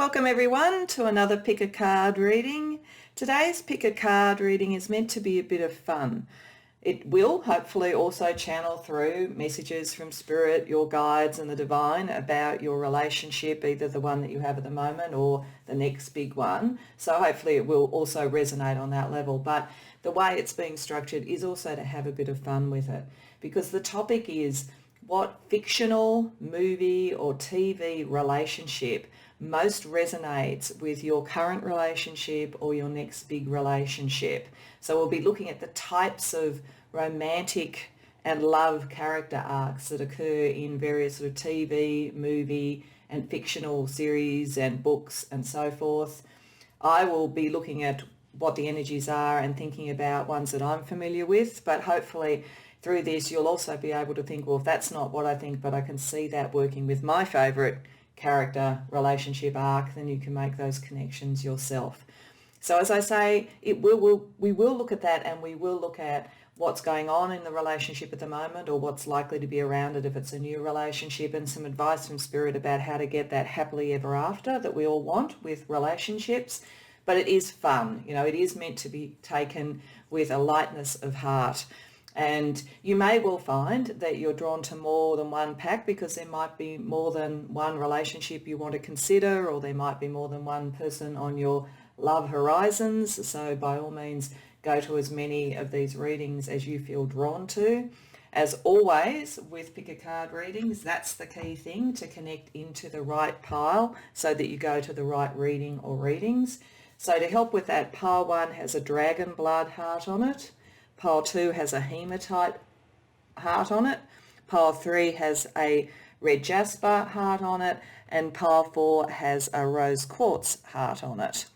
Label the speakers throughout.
Speaker 1: Welcome everyone to another pick a card reading. Today's pick a card reading is meant to be a bit of fun. It will hopefully also channel through messages from Spirit, your guides and the divine about your relationship, either the one that you have at the moment or the next big one. So hopefully it will also resonate on that level. But the way it's being structured is also to have a bit of fun with it, because the topic is what fictional movie or TV relationship most resonates with your current relationship or your next big relationship. So we'll be looking at the types of romantic and love character arcs that occur in various sort of TV, movie and fictional series and books and so forth. I will be looking at what the energies are and thinking about ones that I'm familiar with, but hopefully through this you'll also be able to think, well, if that's not what I think, but I can see that working with my favourite character relationship arc, then you can make those connections yourself. So as I say, we will look at that, and we will look at what's going on in the relationship at the moment, or what's likely to be around it if it's a new relationship, and some advice from Spirit about how to get that happily ever after that we all want with relationships. But it is fun, it is meant to be taken with a lightness of heart. And you may well find that you're drawn to more than one pack, because there might be more than one relationship you want to consider, or there might be more than one person on your love horizons. So by all means, go to as many of these readings as you feel drawn to. As always with pick a card readings, that's the key thing, to connect into the right pile so that you go to the right reading or readings. So to help with that, pile 1 has a dragon blood heart on it. Pile 2 has a hematite heart on it. Pile 3 has a red jasper heart on it. And pile 4 has a rose quartz heart on it.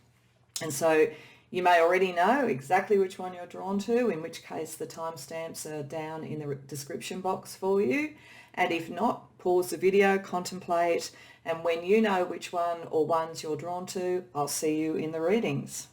Speaker 1: And so you may already know exactly which one you're drawn to, in which case the timestamps are down in the description box for you. And if not, pause the video, contemplate, and when you know which one or ones you're drawn to, I'll see you in the readings.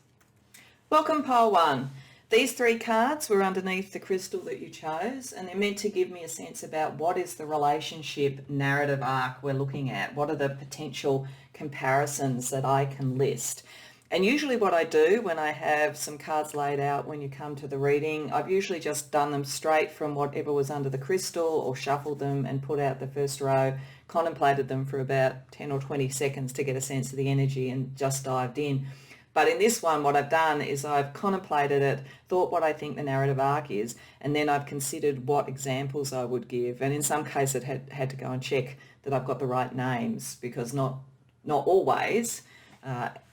Speaker 1: Welcome, pile 1. These 3 cards were underneath the crystal that you chose, and they're meant to give me a sense about what is the relationship narrative arc we're looking at. What are the potential comparisons that I can list? And usually what I do when I have some cards laid out when you come to the reading, I've usually just done them straight from whatever was under the crystal, or shuffled them and put out the first row, contemplated them for about 10 or 20 seconds to get a sense of the energy, and just dived in. But in this one, what I've done is I've contemplated it, thought what I think the narrative arc is, and then I've considered what examples I would give. And in some cases, had to go and check that I've got the right names, because not always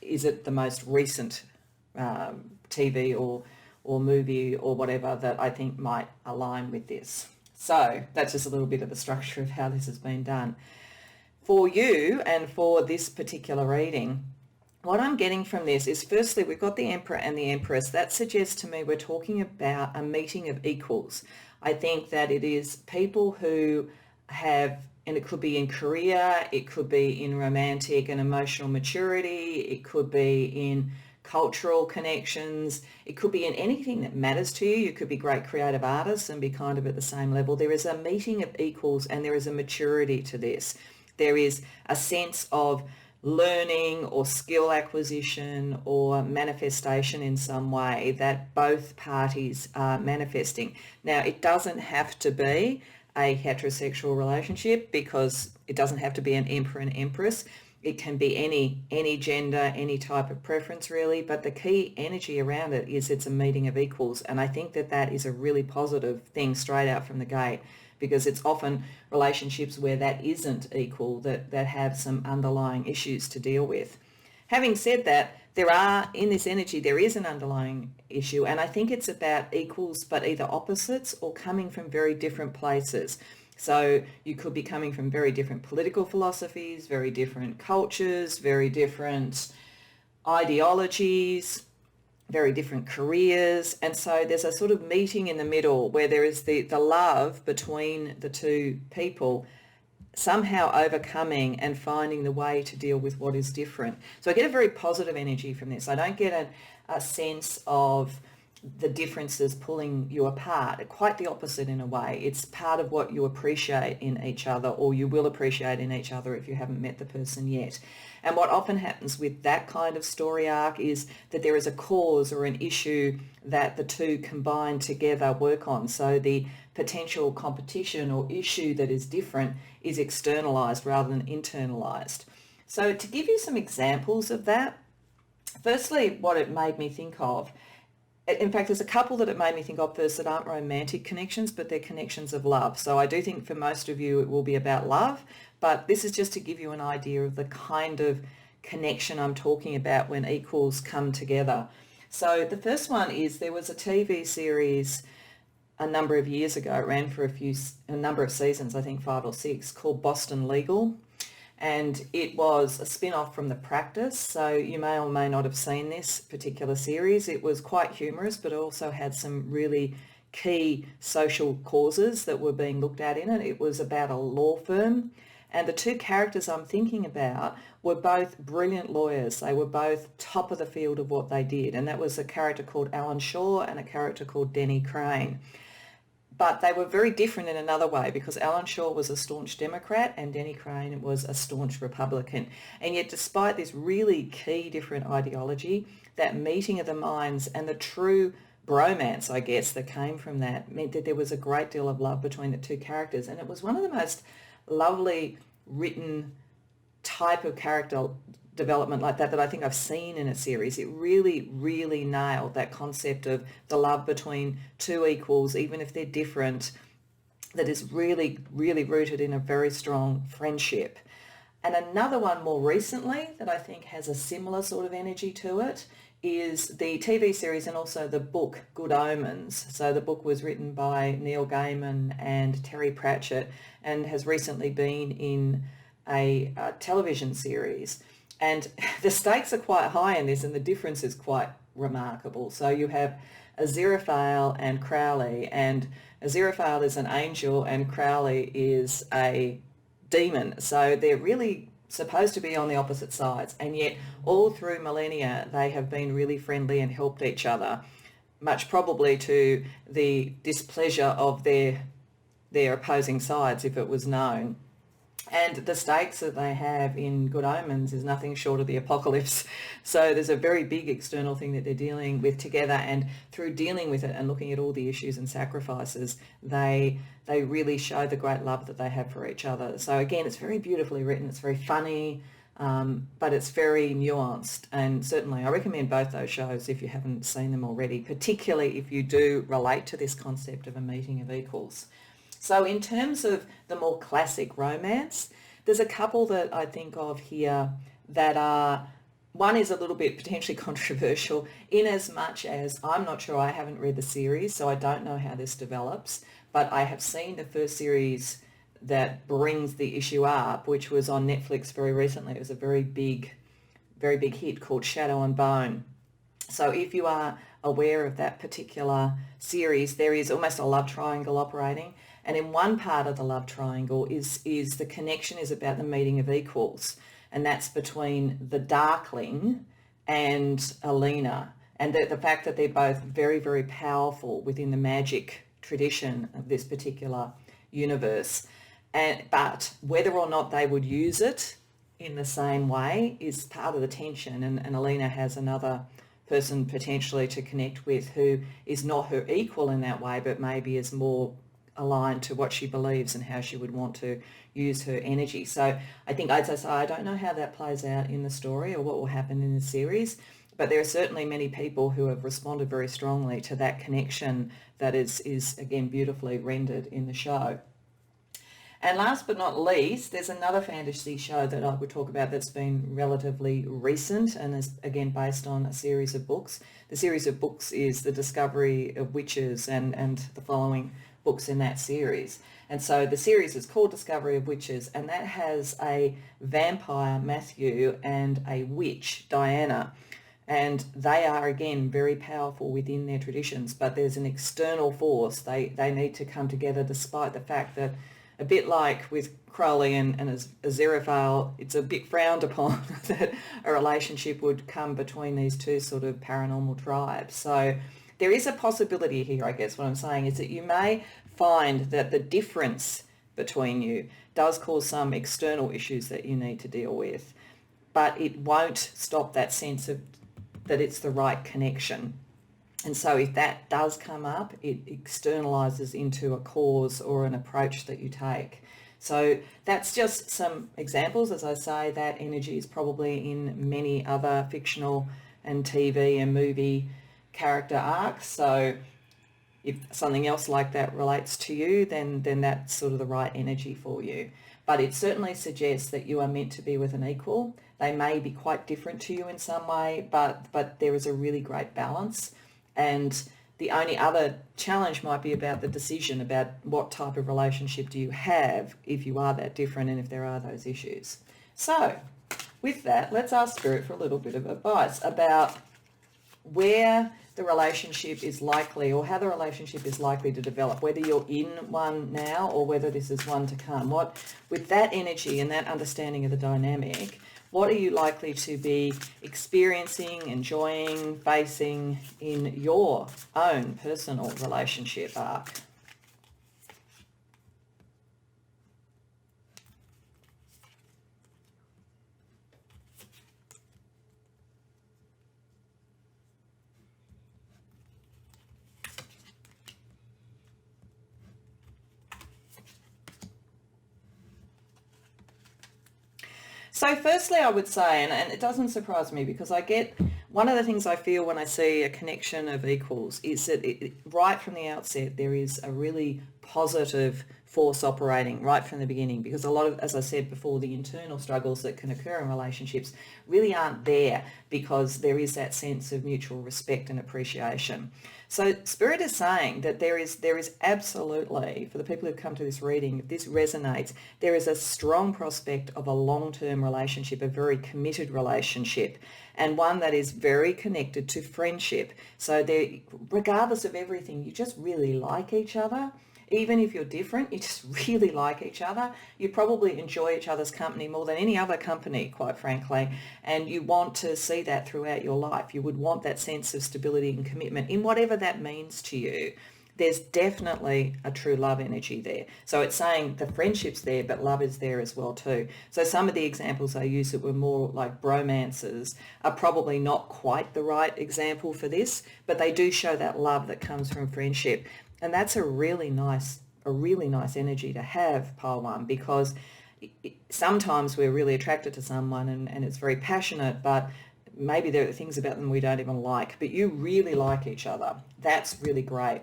Speaker 1: is it the most recent TV or movie or whatever that I think might align with this. So that's just a little bit of the structure of how this has been done. For you and for this particular reading, what I'm getting from this is, firstly, we've got the Emperor and the Empress. That suggests to me we're talking about a meeting of equals. I think that it is people who have, and it could be in career, it could be in romantic and emotional maturity, it could be in cultural connections, it could be in anything that matters to you. You could be great creative artists and be kind of at the same level. There is a meeting of equals, and there is a maturity to this. There is a sense of learning or skill acquisition or manifestation in some way that both parties are manifesting. Now, it doesn't have to be a heterosexual relationship, because it doesn't have to be an emperor and empress. It can be any gender, any type of preference really, but the key energy around it is it's a meeting of equals. And I think that that is a really positive thing straight out from the gate, because it's often relationships where that isn't equal that have some underlying issues to deal with. Having said that, in this energy, there is an underlying issue, and I think it's about equals, but either opposites or coming from very different places. So you could be coming from very different political philosophies, very different cultures, very different ideologies, very different careers. And so there's a sort of meeting in the middle where there is the love between the two people somehow overcoming and finding the way to deal with what is different. So I get a very positive energy from this. I don't get a sense of the differences pulling you apart. Quite the opposite in a way. It's part of what you appreciate in each other, or you will appreciate in each other if you haven't met the person yet. And what often happens with that kind of story arc is that there is a cause or an issue that the two combined together work on. So the potential competition or issue that is different is externalized rather than internalized. So to give you some examples of that, firstly, what it made me think of, in fact, there's a couple that it made me think of first that aren't romantic connections, but they're connections of love. So I do think for most of you it will be about love, but this is just to give you an idea of the kind of connection I'm talking about when equals come together. So the first one is there was a TV series a number of years ago, it ran for a number of seasons, I think 5 or 6, called Boston Legal. And it was a spin-off from The Practice, so you may or may not have seen this particular series. It was quite humorous, but also had some really key social causes that were being looked at in it. It was about a law firm, and the two characters I'm thinking about were both brilliant lawyers. They were both top of the field of what they did, and that was a character called Alan Shaw and a character called Denny Crane. But they were very different in another way, because Alan Shaw was a staunch Democrat and Denny Crane was a staunch Republican. And yet despite this really key different ideology, that meeting of the minds and the true bromance, I guess, that came from that meant that there was a great deal of love between the two characters. And it was one of the most lovely written type of character development like that I think I've seen in a series. It really, really nailed that concept of the love between two equals, even if they're different, that is really, really rooted in a very strong friendship. And another one more recently that I think has a similar sort of energy to it is the TV series and also the book Good Omens. So the book was written by Neil Gaiman and Terry Pratchett and has recently been in a television series. And the stakes are quite high in this, and the difference is quite remarkable. So you have Aziraphale and Crowley, and Aziraphale is an angel and Crowley is a demon. So they're really supposed to be on the opposite sides, and yet all through millennia they have been really friendly and helped each other, much probably to the displeasure of their opposing sides if it was known. And the stakes that they have in Good Omens is nothing short of the apocalypse. So there's a very big external thing that they're dealing with together, and through dealing with it and looking at all the issues and sacrifices, they really show the great love that they have for each other. So again, it's very beautifully written, it's very funny, but it's very nuanced, and certainly I recommend both those shows if you haven't seen them already, particularly if you do relate to this concept of a meeting of equals. So in terms of the more classic romance, there's a couple that I think of here that are, one is a little bit potentially controversial in as much as I'm not sure, I haven't read the series, so I don't know how this develops, but I have seen the first series that brings the issue up, which was on Netflix very recently. It was a very big hit called Shadow and Bone. So if you are aware of that particular series, there is almost a love triangle operating. And in one part of the love triangle is the connection is about the meeting of equals. And that's between the Darkling and Alina. And the fact that they're both very, very powerful within the magic tradition of this particular universe. But whether or not they would use it in the same way is part of the tension. And Alina has another person potentially to connect with who is not her equal in that way, but maybe is more aligned to what she believes and how she would want to use her energy. So I think, as I say, I don't know how that plays out in the story or what will happen in the series, but there are certainly many people who have responded very strongly to that connection that is again beautifully rendered in the show. And last but not least, there's another fantasy show that I would talk about that's been relatively recent and is again based on a series of books. The series of books is The Discovery of Witches and the following books in that series. And so the series is called Discovery of Witches, and that has a vampire, Matthew, and a witch, Diana. And they are, again, very powerful within their traditions, but there's an external force. They need to come together despite the fact that, a bit like with Crowley and Aziraphale, it's a bit frowned upon that a relationship would come between these two sort of paranormal tribes. So there is a possibility here, I guess what I'm saying is that you may find that the difference between you does cause some external issues that you need to deal with, but it won't stop that sense of that it's the right connection. And so if that does come up, it externalizes into a cause or an approach that you take. So that's just some examples. As I say, that energy is probably in many other fictional and TV and movie character arcs. So if something else like that relates to you, then that's sort of the right energy for you. But it certainly suggests that you are meant to be with an equal. They may be quite different to you in some way, but there is a really great balance. And the only other challenge might be about the decision about what type of relationship do you have if you are that different and if there are those issues. So with that, let's ask Spirit for a little bit of advice about where the relationship is likely, or how the relationship is likely to develop, whether you're in one now or whether this is one to come. With that energy and that understanding of the dynamic, what are you likely to be experiencing, enjoying, facing in your own personal relationship arc? So firstly, I would say, and it doesn't surprise me because I get, one of the things I feel when I see a connection of equals is that right from the outset, there is a really positive force operating right from the beginning, because a lot of, as I said before, the internal struggles that can occur in relationships really aren't there because there is that sense of mutual respect and appreciation. So Spirit is saying that there is absolutely, for the people who've come to this reading, if this resonates, there is a strong prospect of a long-term relationship, a very committed relationship, and one that is very connected to friendship. So regardless of everything, you just really like each other. Even if you're different, you just really like each other. You probably enjoy each other's company more than any other company, quite frankly, and you want to see that throughout your life. You would want that sense of stability and commitment in whatever that means to you. There's definitely a true love energy there. So it's saying the friendship's there, but love is there as well too. So some of the examples I used that were more like bromances are probably not quite the right example for this, but they do show that love that comes from friendship. And that's a really nice energy to have, pile one, because sometimes we're really attracted to someone and it's very passionate, but maybe there are things about them we don't even like, but you really like each other. That's really great.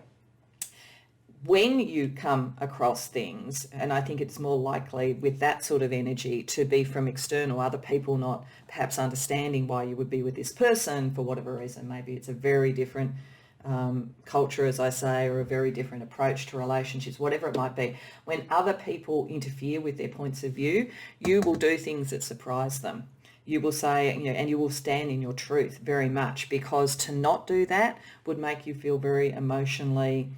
Speaker 1: When you come across things, and I think it's more likely with that sort of energy to be from external, other people not perhaps understanding why you would be with this person for whatever reason. Maybe it's a very different culture, as I say, or a very different approach to relationships, whatever it might be. When other people interfere with their points of view, you will do things that surprise them. You will say, and you will stand in your truth very much, because to not do that would make you feel very emotionally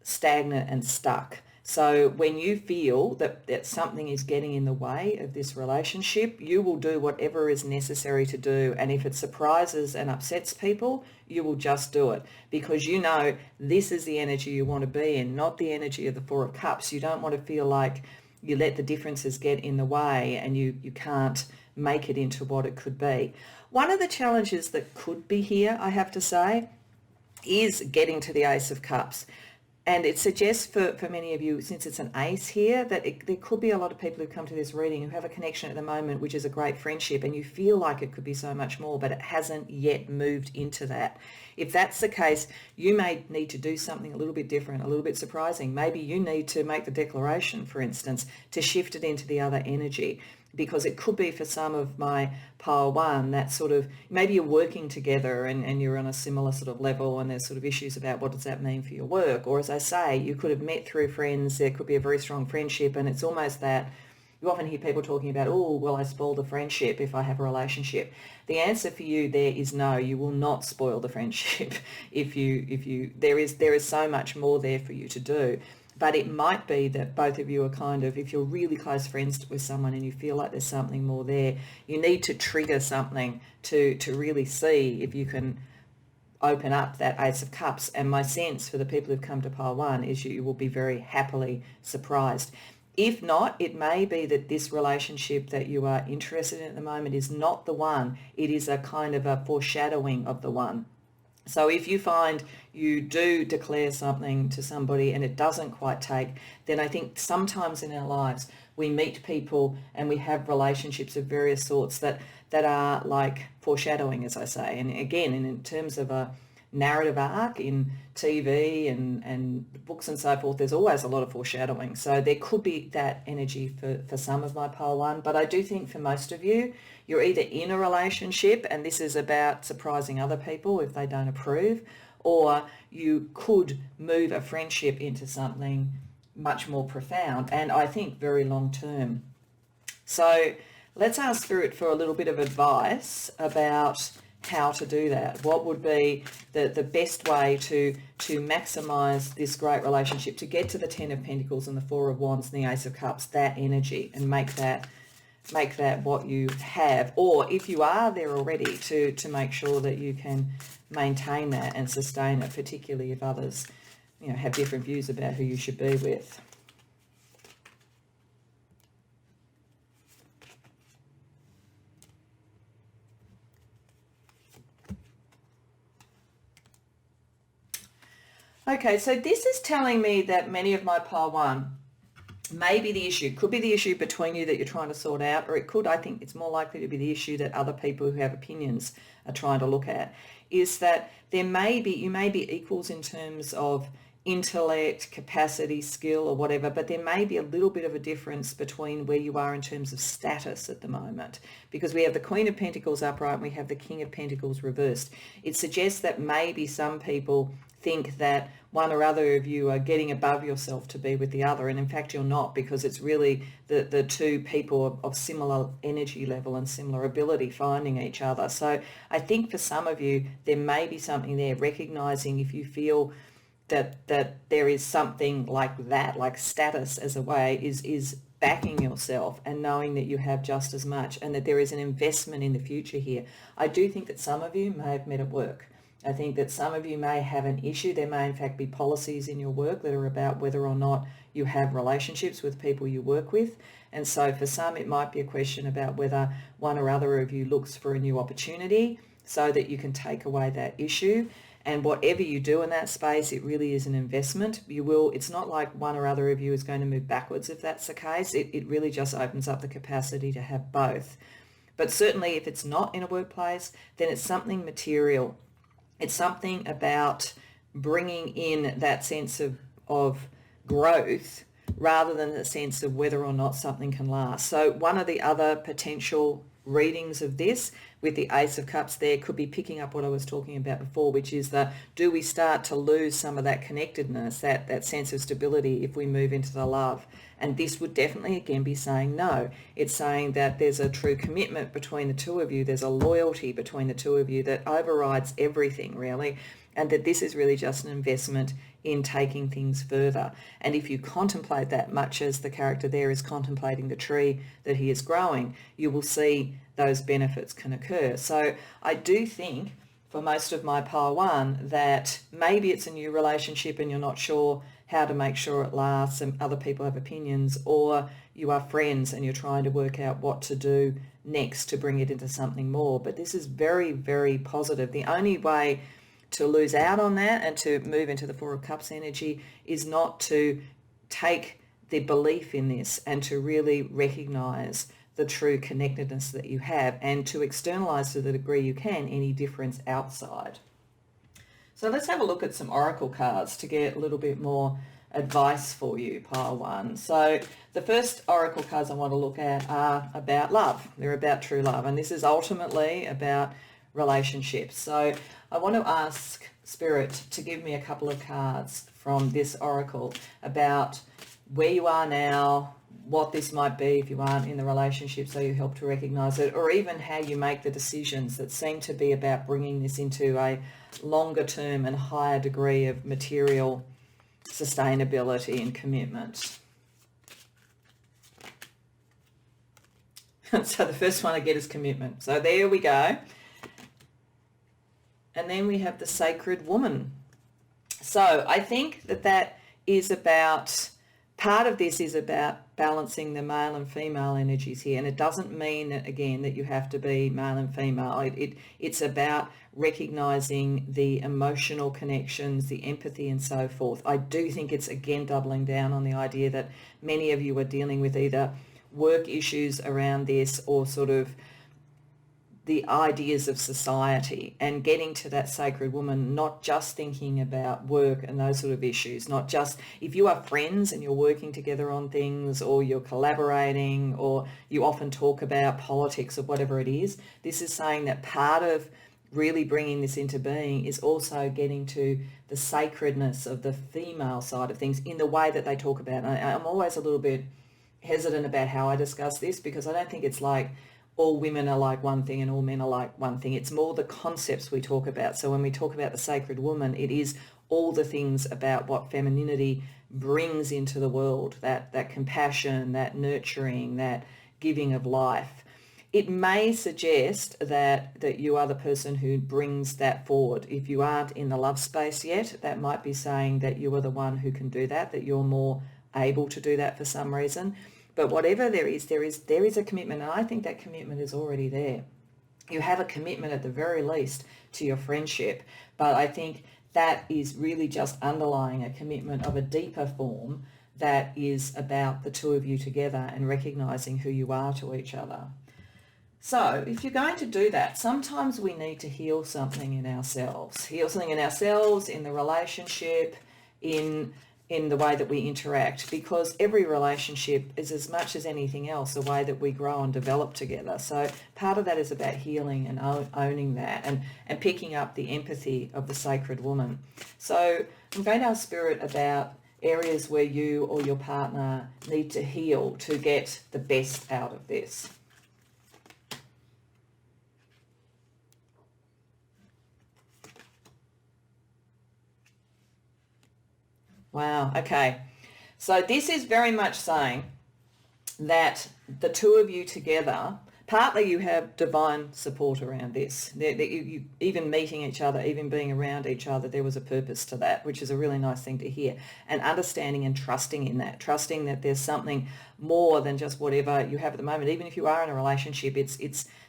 Speaker 1: stagnant and stuck. So when you feel that something is getting in the way of this relationship, you will do whatever is necessary to do. And if it surprises and upsets people, you will just do it, because you know this is the energy you want to be in, not the energy of the Four of Cups. You don't want to feel like you let the differences get in the way and you can't make it into what it could be. One of the challenges that could be here, I have to say, is getting to the Ace of Cups. And it suggests for many of you, since it's an ace here, that there could be a lot of people who come to this reading who have a connection at the moment, which is a great friendship, and you feel like it could be so much more, but it hasn't yet moved into that. If that's the case, you may need to do something a little bit different, a little bit surprising. Maybe you need to make the declaration, for instance, to shift it into the other energy. Because it could be for some of my pile one, that sort of, maybe you're working together and you're on a similar sort of level, and there's sort of issues about what does that mean for your work. Or as I say, you could have met through friends, there could be a very strong friendship, and it's almost that you often hear people talking about, oh, well, I spoil the friendship if I have a relationship. The answer for you there is no, you will not spoil the friendship there is so much more there for you to do. But it might be that both of you are kind of, if you're really close friends with someone and you feel like there's something more there, you need to trigger something to really see if you can open up that Ace of Cups. And my sense for the people who've come to pile one is you will be very happily surprised. If not, it may be that this relationship that you are interested in at the moment is not the one. It is a kind of a foreshadowing of the one. So if you find you do declare something to somebody and it doesn't quite take, then I think sometimes in our lives we meet people and we have relationships of various sorts that are like foreshadowing, as I say. And again, in terms of a narrative arc in TV and books and so forth, there's always a lot of foreshadowing. So there could be that energy for some of my pile one. But I do think for most of you, you're either in a relationship and this is about surprising other people if they don't approve, or you could move a friendship into something much more profound and I think very long term. So let's ask Spirit for a little bit of advice about how to do that. What would be the best way to maximize this great relationship, to get to the Ten of Pentacles and the Four of Wands and the Ace of Cups, that energy, and make that what you have, or if you are there already, to make sure that you can maintain that and sustain it, particularly if others, have different views about who you should be with. Okay, so this is telling me that many of my pile one may be the issue. Could be the issue between you that you're trying to sort out, or it could, I think it's more likely to be the issue that other people who have opinions are trying to look at, is that you may be equals in terms of intellect, capacity, skill, or whatever, but there may be a little bit of a difference between where you are in terms of status at the moment, because we have the Queen of Pentacles upright and we have the King of Pentacles reversed. It suggests that maybe some people think that one or other of you are getting above yourself to be with the other, and in fact you're not, because it's really the two people of similar energy level and similar ability finding each other. So I think for some of you there may be something there, recognizing if you feel that there is something like that, like status as a way, is backing yourself and knowing that you have just as much and that there is an investment in the future here. I do think that some of you may have met at work. I think that some of you may have an issue. There may in fact be policies in your work that are about whether or not you have relationships with people you work with. And so for some it might be a question about whether one or other of you looks for a new opportunity so that you can take away that issue. And whatever you do in that space, it really is an investment. It's not like one or other of you is going to move backwards if that's the case. It really just opens up the capacity to have both. But certainly if it's not in a workplace, then it's something material. It's something about bringing in that sense of growth rather than the sense of whether or not something can last. So one of the other potential readings of this with the Ace of Cups there could be picking up what I was talking about before, which is do we start to lose some of that connectedness, that sense of stability if we move into the love? And this would definitely again be saying no. It's saying that there's a true commitment between the two of you. There's a loyalty between the two of you that overrides everything really, and that this is really just an investment in taking things further. And if you contemplate that much as the character there is contemplating the tree that he is growing, you will see those benefits can occur. So I do think for most of my pile one that maybe it's a new relationship and you're not sure how to make sure it lasts and other people have opinions, or you are friends and you're trying to work out what to do next to bring it into something more. But this is very, very positive. The only way to lose out on that and to move into the Four of Cups energy is not to take the belief in this and to really recognize the true connectedness that you have and to externalize to the degree you can any difference outside. So let's have a look at some oracle cards to get a little bit more advice for you, pile one. So the first oracle cards I want to look at are about love. They're about true love, and this is ultimately about relationships. So I want to ask Spirit to give me a couple of cards from this oracle about where you are now, what this might be if you aren't in the relationship, so you help to recognize it, or even how you make the decisions that seem to be about bringing this into a longer term and higher degree of material sustainability and commitment. So the first one I get is commitment. So there we go. And then we have the sacred woman. So I think that is about, part of this is about balancing the male and female energies here. And it doesn't mean that, again, that you have to be male and female. It's about recognizing the emotional connections, the empathy and so forth. I do think it's, again, doubling down on the idea that many of you are dealing with either work issues around this or sort of the ideas of society, and getting to that sacred woman, not just thinking about work and those sort of issues, not just if you are friends and you're working together on things, or you're collaborating, or you often talk about politics or whatever it is. This is saying that part of really bringing this into being is also getting to the sacredness of the female side of things in the way that they talk about. And I'm always a little bit hesitant about how I discuss this, because I don't think it's like all women are like one thing and all men are like one thing. It's more the concepts we talk about. So when we talk about the sacred woman, it is all the things about what femininity brings into the world, that compassion, that nurturing, that giving of life. It may suggest that you are the person who brings that forward. If you aren't in the love space yet, that might be saying that you are the one who can do that you're more able to do that for some reason. But whatever there is a commitment, and I think that commitment is already there. You have a commitment at the very least to your friendship, but I think that is really just underlying a commitment of a deeper form that is about the two of you together and recognizing who you are to each other. So if you're going to do that, sometimes we need to heal something in ourselves, in the relationship, in the way that we interact, because every relationship is, as much as anything else, a way that we grow and develop together. So part of that is about healing and owning that, and picking up the empathy of the sacred woman. So I'm going to ask Spirit about areas where you or your partner need to heal to get the best out of this. Wow, okay. So this is very much saying that the two of you together, partly you have divine support around this. That you even meeting each other, even being around each other, there was a purpose to that, which is a really nice thing to hear. And understanding and trusting in that, trusting that there's something more than just whatever you have at the moment. Even if you are in a relationship,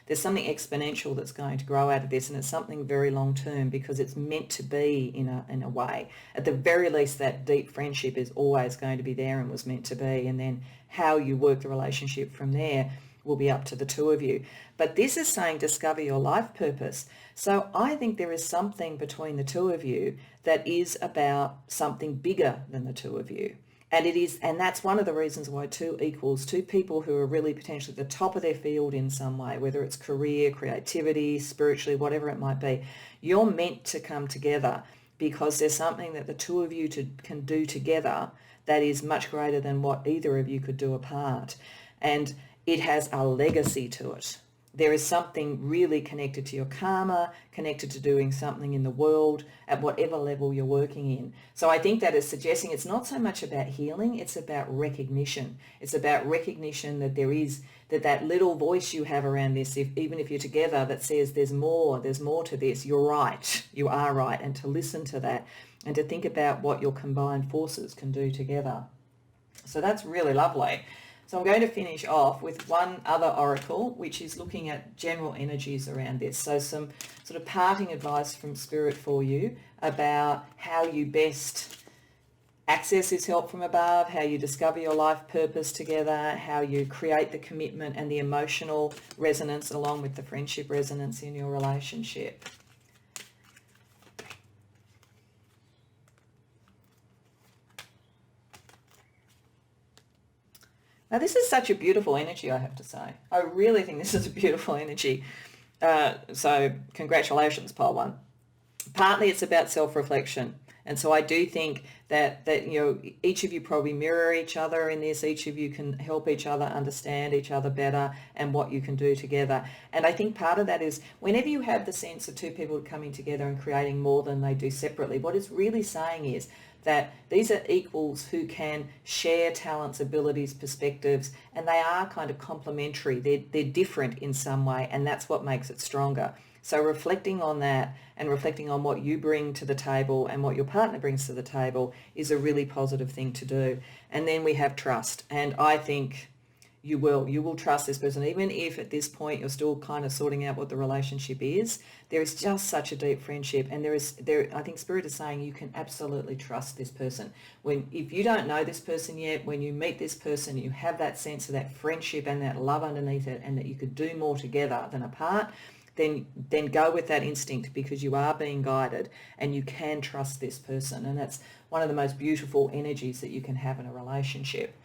Speaker 1: there's something exponential that's going to grow out of this, and it's something very long term, because it's meant to be in a way. At the very least, that deep friendship is always going to be there and was meant to be, and then how you work the relationship from there will be up to the two of you. But this is saying discover your life purpose. So I think there is something between the two of you that is about something bigger than the two of you. And that's one of the reasons why two equals two people who are really potentially at the top of their field in some way, whether it's career, creativity, spiritually, whatever it might be. You're meant to come together because there's something that the two of you can do together that is much greater than what either of you could do apart. And it has a legacy to it. There is something really connected to your karma, connected to doing something in the world at whatever level you're working in. So I think that is suggesting it's not so much about healing, it's about recognition. It's about recognition that there is, that little voice you have around this, even if you're together, that says there's more to this. You're right, you are right. And to listen to that and to think about what your combined forces can do together. So that's really lovely. So I'm going to finish off with one other oracle, which is looking at general energies around this. So some sort of parting advice from Spirit for you about how you best access this help from above, how you discover your life purpose together, how you create the commitment and the emotional resonance along with the friendship resonance in your relationship. Now, this is such a beautiful energy, I have to say. I really think this is a beautiful energy. So congratulations, pile one. Partly it's about self-reflection. And so I do think that each of you probably mirror each other in this. Each of you can help each other understand each other better and what you can do together. And I think part of that is whenever you have the sense of two people coming together and creating more than they do separately, what it's really saying is that these are equals who can share talents, abilities, perspectives, and they are kind of complementary. They're different in some way, and that's what makes it stronger. So reflecting on that and reflecting on what you bring to the table and what your partner brings to the table is a really positive thing to do. And then we have trust. And I think you will trust this person, even if at this point you're still kind of sorting out what the relationship is. There is just such a deep friendship, and I think Spirit is saying you can absolutely trust this person. If you don't know this person yet, when you meet this person, you have that sense of that friendship and that love underneath it, and that you could do more together than apart. Then go with that instinct, because you are being guided and you can trust this person, and that's one of the most beautiful energies that you can have in a relationship.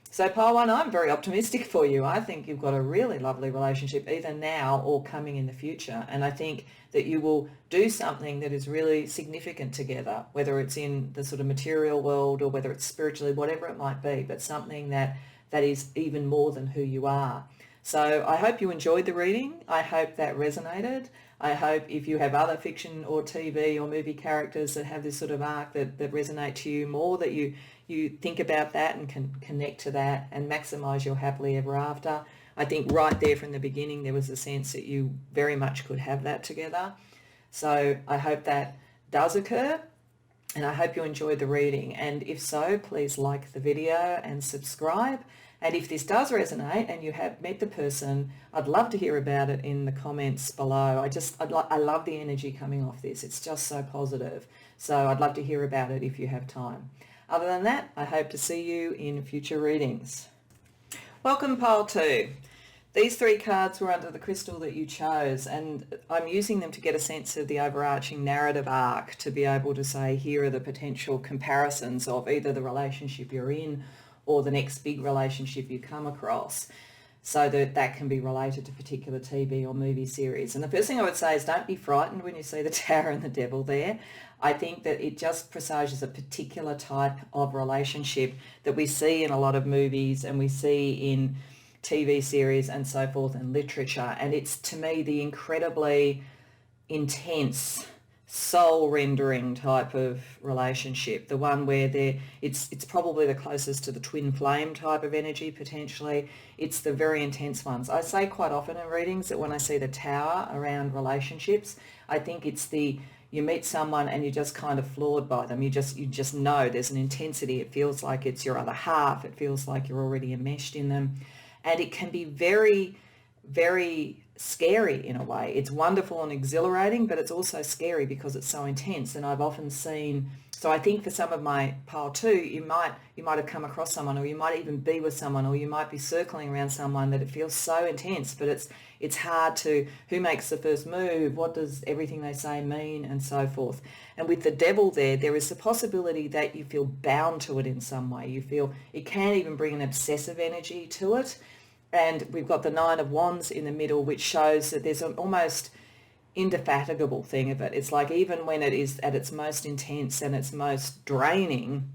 Speaker 1: So pile one, I'm very optimistic for you. I think you've got a really lovely relationship either now or coming in the future. And I think that you will do something that is really significant together, whether it's in the sort of material world or whether it's spiritually, whatever it might be, but something that is even more than who you are. So I hope you enjoyed the reading. I hope that resonated. I hope if you have other fiction or TV or movie characters that have this sort of arc that resonate to you more, that you think about that and can connect to that and maximise your happily ever after. I think right there from the beginning there was a sense that you very much could have that together. So I hope that does occur, and I hope you enjoyed the reading. And if so, please like the video and subscribe. And if this does resonate and you have met the person, I'd love to hear about it in the comments below. I love the energy coming off this. It's just so positive. So I'd love to hear about it if you have time. Other than that, I hope to see you in future readings. Welcome, pile 2. These 3 cards were under the crystal that you chose, and I'm using them to get a sense of the overarching narrative arc, to be able to say here are the potential comparisons of either the relationship you're in or the next big relationship you come across, so that can be related to particular TV or movie series. And the first thing I would say is don't be frightened when you see the Tower and the Devil there. I think that it just presages a particular type of relationship that we see in a lot of movies and we see in TV series and so forth, and literature. And it's, to me, the incredibly intense, soul-rendering type of relationship, the one where it's probably the closest to the twin flame type of energy, potentially. It's the very intense ones. I say quite often in readings that when I see the Tower around relationships, I think it's you meet someone and you're just kind of floored by them. You just know there's an intensity. It feels like it's your other half. It feels like you're already enmeshed in them. And it can be very, very scary in a way. It's wonderful and exhilarating, but it's also scary because it's so intense. And I've often seen, so I think for some of my pile 2, you might have come across someone, or you might even be with someone, or you might be circling around someone that it feels so intense, but it's hard to, who makes the first move, what does everything they say mean, and so forth. And with the Devil there is the possibility that you feel bound to it in some way. You feel it can even bring an obsessive energy to it. And we've got the 9 of Wands in the middle, which shows that there's an almost indefatigable thing of it. It's like even when it is at its most intense and its most draining,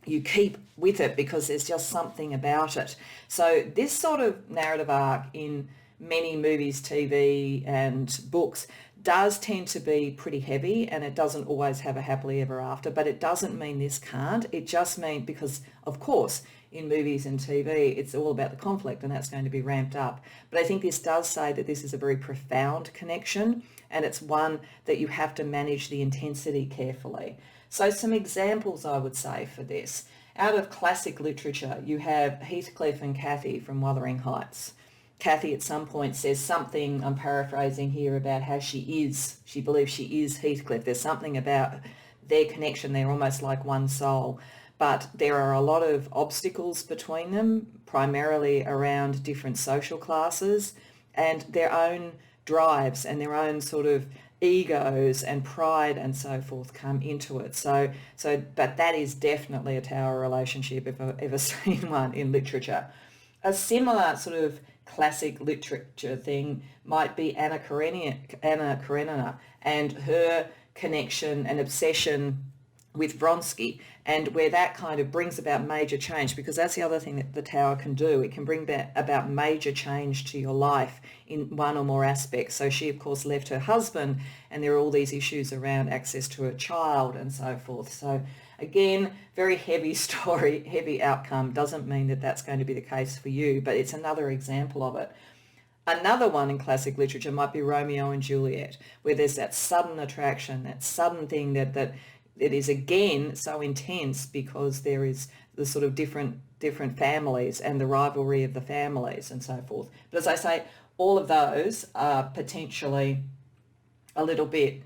Speaker 1: you keep with it because there's just something about it. So this sort of narrative arc in many movies, TV and books does tend to be pretty heavy, and it doesn't always have a happily ever after, but it doesn't mean this can't. It just means, because of course in movies and TV it's all about the conflict, and that's going to be ramped up. But I think this does say that this is a very profound connection, and it's one that you have to manage the intensity carefully. So some examples I would say for this. Out of classic literature, you have Heathcliff and Cathy from Wuthering Heights. Cathy at some point says something, I'm paraphrasing here, about how she believes she is Heathcliff. There's something about their connection. They're almost like one soul. But there are a lot of obstacles between them, primarily around different social classes and their own drives and their own sort of egos and pride and so forth come into it. But that is definitely a Tower relationship if I've ever seen one in literature. A similar sort of classic literature thing might be Anna Karenina and her connection and obsession with Vronsky, and where that kind of brings about major change, because that's the other thing that the Tower can do. It can bring about major change to your life in one or more aspects. So she, of course, left her husband, and there are all these issues around access to her child and so forth. So Again, very heavy story, heavy outcome. Doesn't mean that that's going to be the case for you, but it's another example of it. Another one in classic literature might be Romeo and Juliet, where there's that sudden attraction, that sudden thing that it is again so intense because there is the sort of different families and the rivalry of the families and so forth. But as I say, all of those are potentially a little bit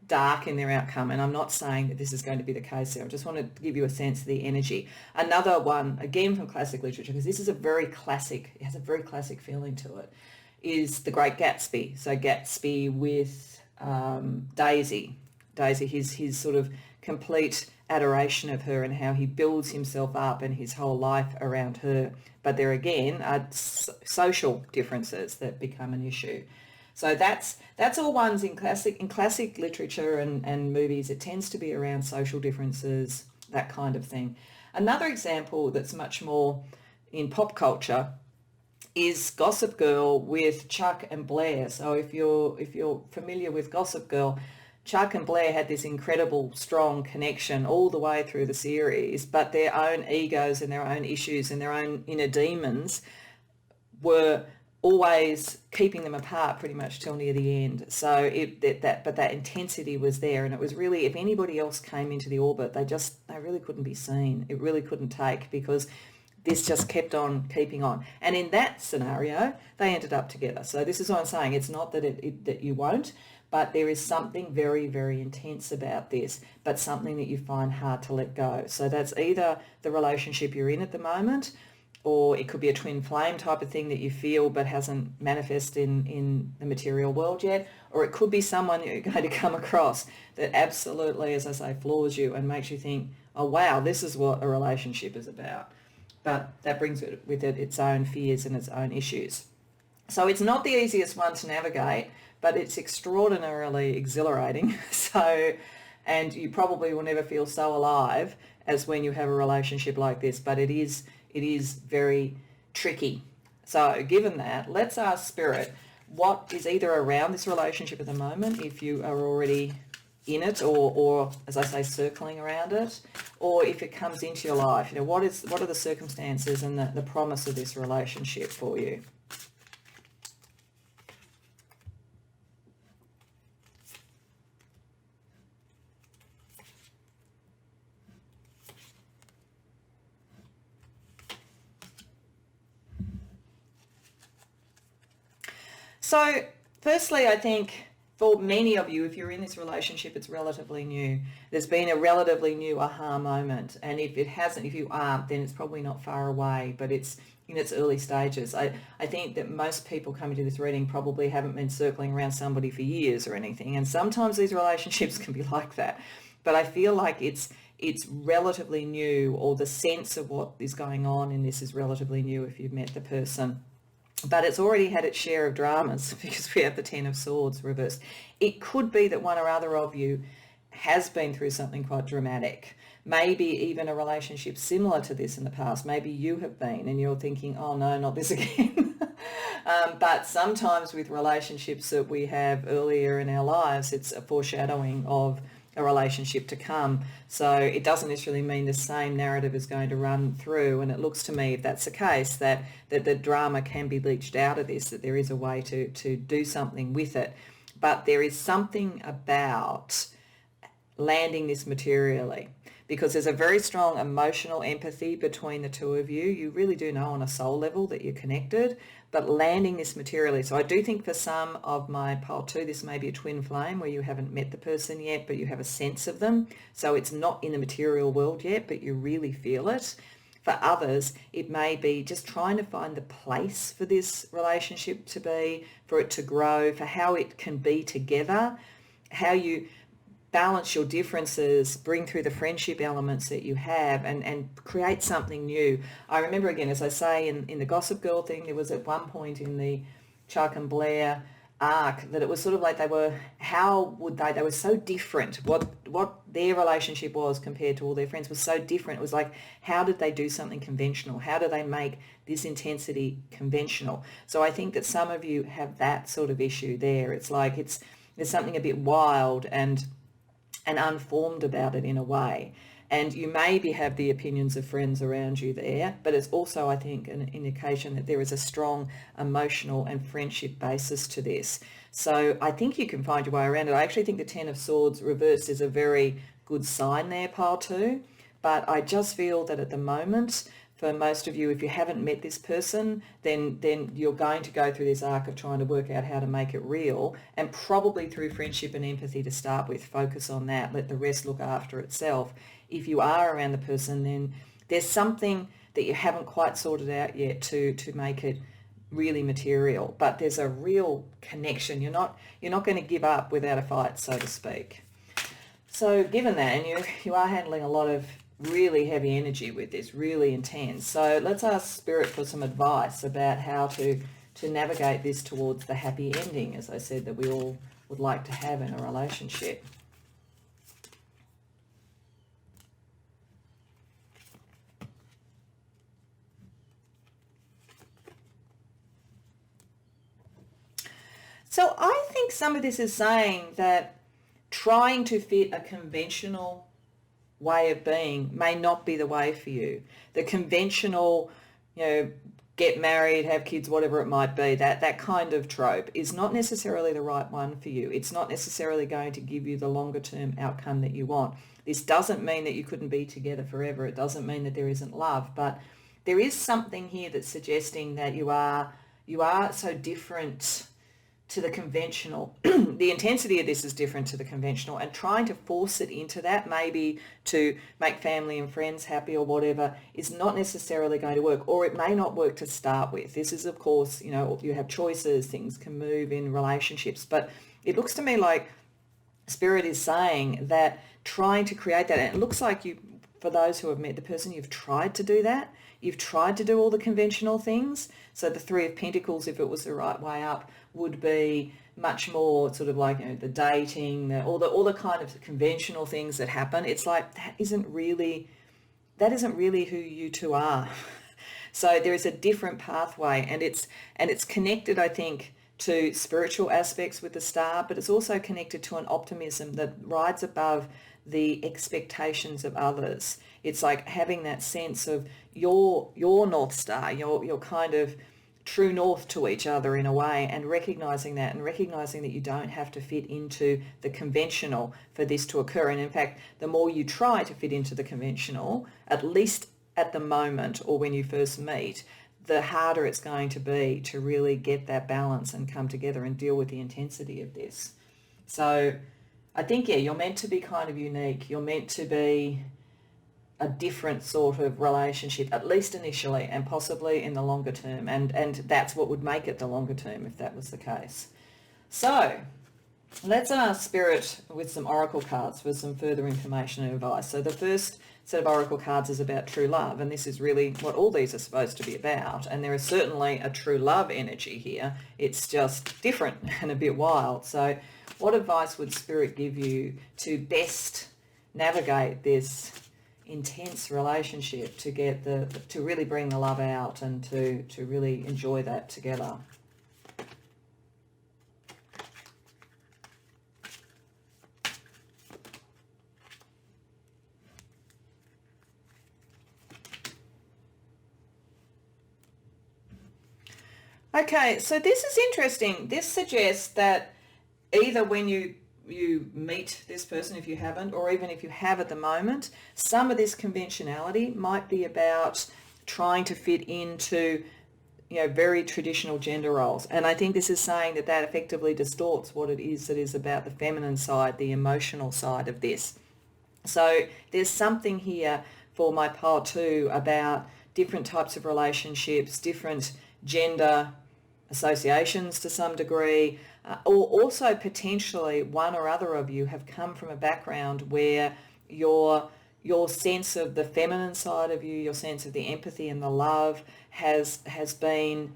Speaker 1: dark in their outcome, and I'm not saying that this is going to be the case here. I just want to give you a sense of the energy. Another one, again from classic literature, because this is a very classic, it has a very classic feeling to it, is The Great Gatsby. So Gatsby with Daisy, his sort of complete adoration of her and how he builds himself up and his whole life around her. But there again are social differences that become an issue. So that's all ones in classic literature and movies. It tends to be around social differences, that kind of thing. Another example that's much more in pop culture is Gossip Girl with Chuck and Blair. So if you're familiar with Gossip Girl, Chuck and Blair had this incredible strong connection all the way through the series, but their own egos and their own issues and their own inner demons were always keeping them apart pretty much till near the end. So that intensity was there, and it was really, if anybody else came into the orbit, they really couldn't be seen. It really couldn't take, because this just kept on keeping on. And in that scenario, they ended up together. So this is what I'm saying. It's not that that you won't, but there is something very, very intense about this, but something that you find hard to let go. So that's either the relationship you're in at the moment, or it could be a twin flame type of thing that you feel but hasn't manifested in the material world yet, or it could be someone you're going to come across that absolutely, as I say, floors you and makes you think, oh wow, this is what a relationship is about. But that brings with it its own fears and its own issues. So it's not the easiest one to navigate, but it's extraordinarily exhilarating. And you probably will never feel so alive as when you have a relationship like this, but it is very tricky. So given that, let's ask Spirit, what is either around this relationship at the moment, if you are already in it, or as I say, circling around it, or if it comes into your life, what are the circumstances and the promise of this relationship for you? So firstly, I think for many of you, if you're in this relationship, it's relatively new. There's been a relatively new aha moment. And if you aren't, then it's probably not far away, but it's in its early stages. I think that most people coming to this reading probably haven't been circling around somebody for years or anything. And sometimes these relationships can be like that. But I feel like it's relatively new, or the sense of what is going on in this is relatively new if you've met the person. But it's already had its share of dramas because we have the Ten of Swords reversed. It could be that one or other of you has been through something quite dramatic, maybe even a relationship similar to this in the past. Maybe you have been and you're thinking, oh no, not this again. But sometimes with relationships that we have earlier in our lives, it's a foreshadowing of a relationship to come. So it doesn't necessarily mean the same narrative is going to run through. And it looks to me, if that's the case, that the drama can be leached out of this, that there is a way to do something with it. But there is something about landing this materially, because there's a very strong emotional empathy between the two of you. You really do know on a soul level that you're connected, but landing this materially. So I do think for some of my pile 2, this may be a twin flame where you haven't met the person yet, but you have a sense of them. So it's not in the material world yet, but you really feel it. For others, it may be just trying to find the place for this relationship to be, for it to grow, for how it can be together, how you balance your differences, bring through the friendship elements that you have, and create something new. I remember, again, as I say, in the Gossip Girl thing, there was at one point in the Chuck and Blair arc that it was sort of like they were so different. What their relationship was compared to all their friends was so different. It was like, how did they do something conventional? How do they make this intensity conventional? So I think that some of you have that sort of issue there. It's like there's something a bit wild and unformed about it in a way. And you maybe have the opinions of friends around you there, but it's also, I think, an indication that there is a strong emotional and friendship basis to this. So I think you can find your way around it. I actually think the Ten of Swords reversed is a very good sign there, pile 2. But I just feel that at the moment, for most of you, if you haven't met this person, then you're going to go through this arc of trying to work out how to make it real, and probably through friendship and empathy to start with. Focus on that. Let the rest look after itself. If you are around the person, then there's something that you haven't quite sorted out yet to make it really material. But there's a real connection. You're not going to give up without a fight, so to speak. So given that, and you are handling a lot of really heavy energy with this, really intense. So let's ask Spirit for some advice about how to navigate this towards the happy ending, as I said, that we all would like to have in a relationship. So I think some of this is saying that trying to fit a conventional way of being may not be the way for you. The conventional, get married, have kids, whatever it might be, that kind of trope is not necessarily the right one for you. It's not necessarily going to give you the longer term outcome that you want. This doesn't mean that you couldn't be together forever. It doesn't mean that there isn't love, but there is something here that's suggesting that you are so different to the conventional. The intensity of this is different to the conventional, and trying to force it into that, maybe to make family and friends happy or whatever, is not necessarily going to work, or it may not work to start with. This is, of course, you have choices, things can move in relationships, but it looks to me like Spirit is saying that trying to create that, and it looks like you, for those who have met the person, you've tried to do that. You've tried to do all the conventional things. So the Three of Pentacles, if it was the right way up, would be much more sort of like the dating, all the kind of conventional things that happen. It's like that isn't really who you two are. So there is a different pathway, and it's connected, I think, to spiritual aspects with the star, but it's also connected to an optimism that rides above the expectations of others. It's like having that sense of your North Star, your kind of true north to each other in a way, and recognizing that, and recognizing that you don't have to fit into the conventional for this to occur. And in fact, the more you try to fit into the conventional, at least at the moment or when you first meet, the harder it's going to be to really get that balance and come together and deal with the intensity of this. So I think, you're meant to be kind of unique. You're meant to be a different sort of relationship, at least initially, and possibly in the longer term. And that's what would make it the longer term if that was the case. So let's ask Spirit with some oracle cards for some further information and advice. So the first set of oracle cards is about true love, and this is really what all these are supposed to be about. And there is certainly a true love energy here. It's just different and a bit wild. So what advice would Spirit give you to best navigate this intense relationship, to get to really bring the love out and to really enjoy that together? Okay, so this is interesting. This suggests that either when you meet this person, if you haven't, or even if you have at the moment, some of this conventionality might be about trying to fit into very traditional gender roles. And I think this is saying that effectively distorts what it is that is about the feminine side, the emotional side of this. So there's something here for my pile 2 about different types of relationships, different gender associations to some degree, or also potentially one or other of you have come from a background where your sense of the feminine side of you, your sense of the empathy and the love has been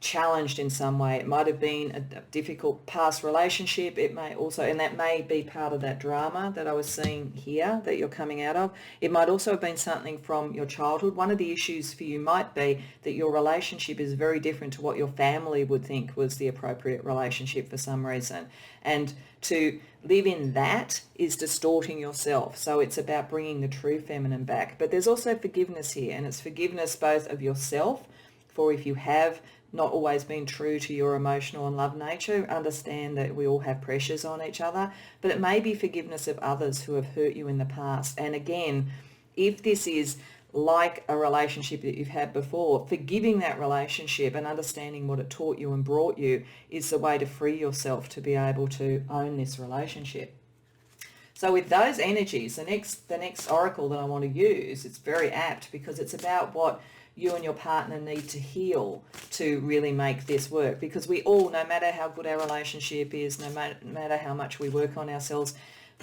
Speaker 1: challenged in some way. It might have been a difficult past relationship. It may also, and that may be part of that drama that I was seeing here that you're coming out of. It might also have been something from your childhood. One of the issues for you might be that your relationship is very different to what your family would think was the appropriate relationship for some reason. And to live in that is distorting yourself. So it's about bringing the true feminine back. But there's also forgiveness here, and it's forgiveness both of yourself, for if you have not always been true to your emotional and love nature, understand that we all have pressures on each other, but it may be forgiveness of others who have hurt you in the past. And again, if this is like a relationship that you've had before, forgiving that relationship and understanding what it taught you and brought you is the way to free yourself to be able to own this relationship. So with those energies, the next oracle that I want to use, it's very apt because it's about what you and your partner need to heal to really make this work. Because we all, no matter how good our relationship is, no matter how much we work on ourselves,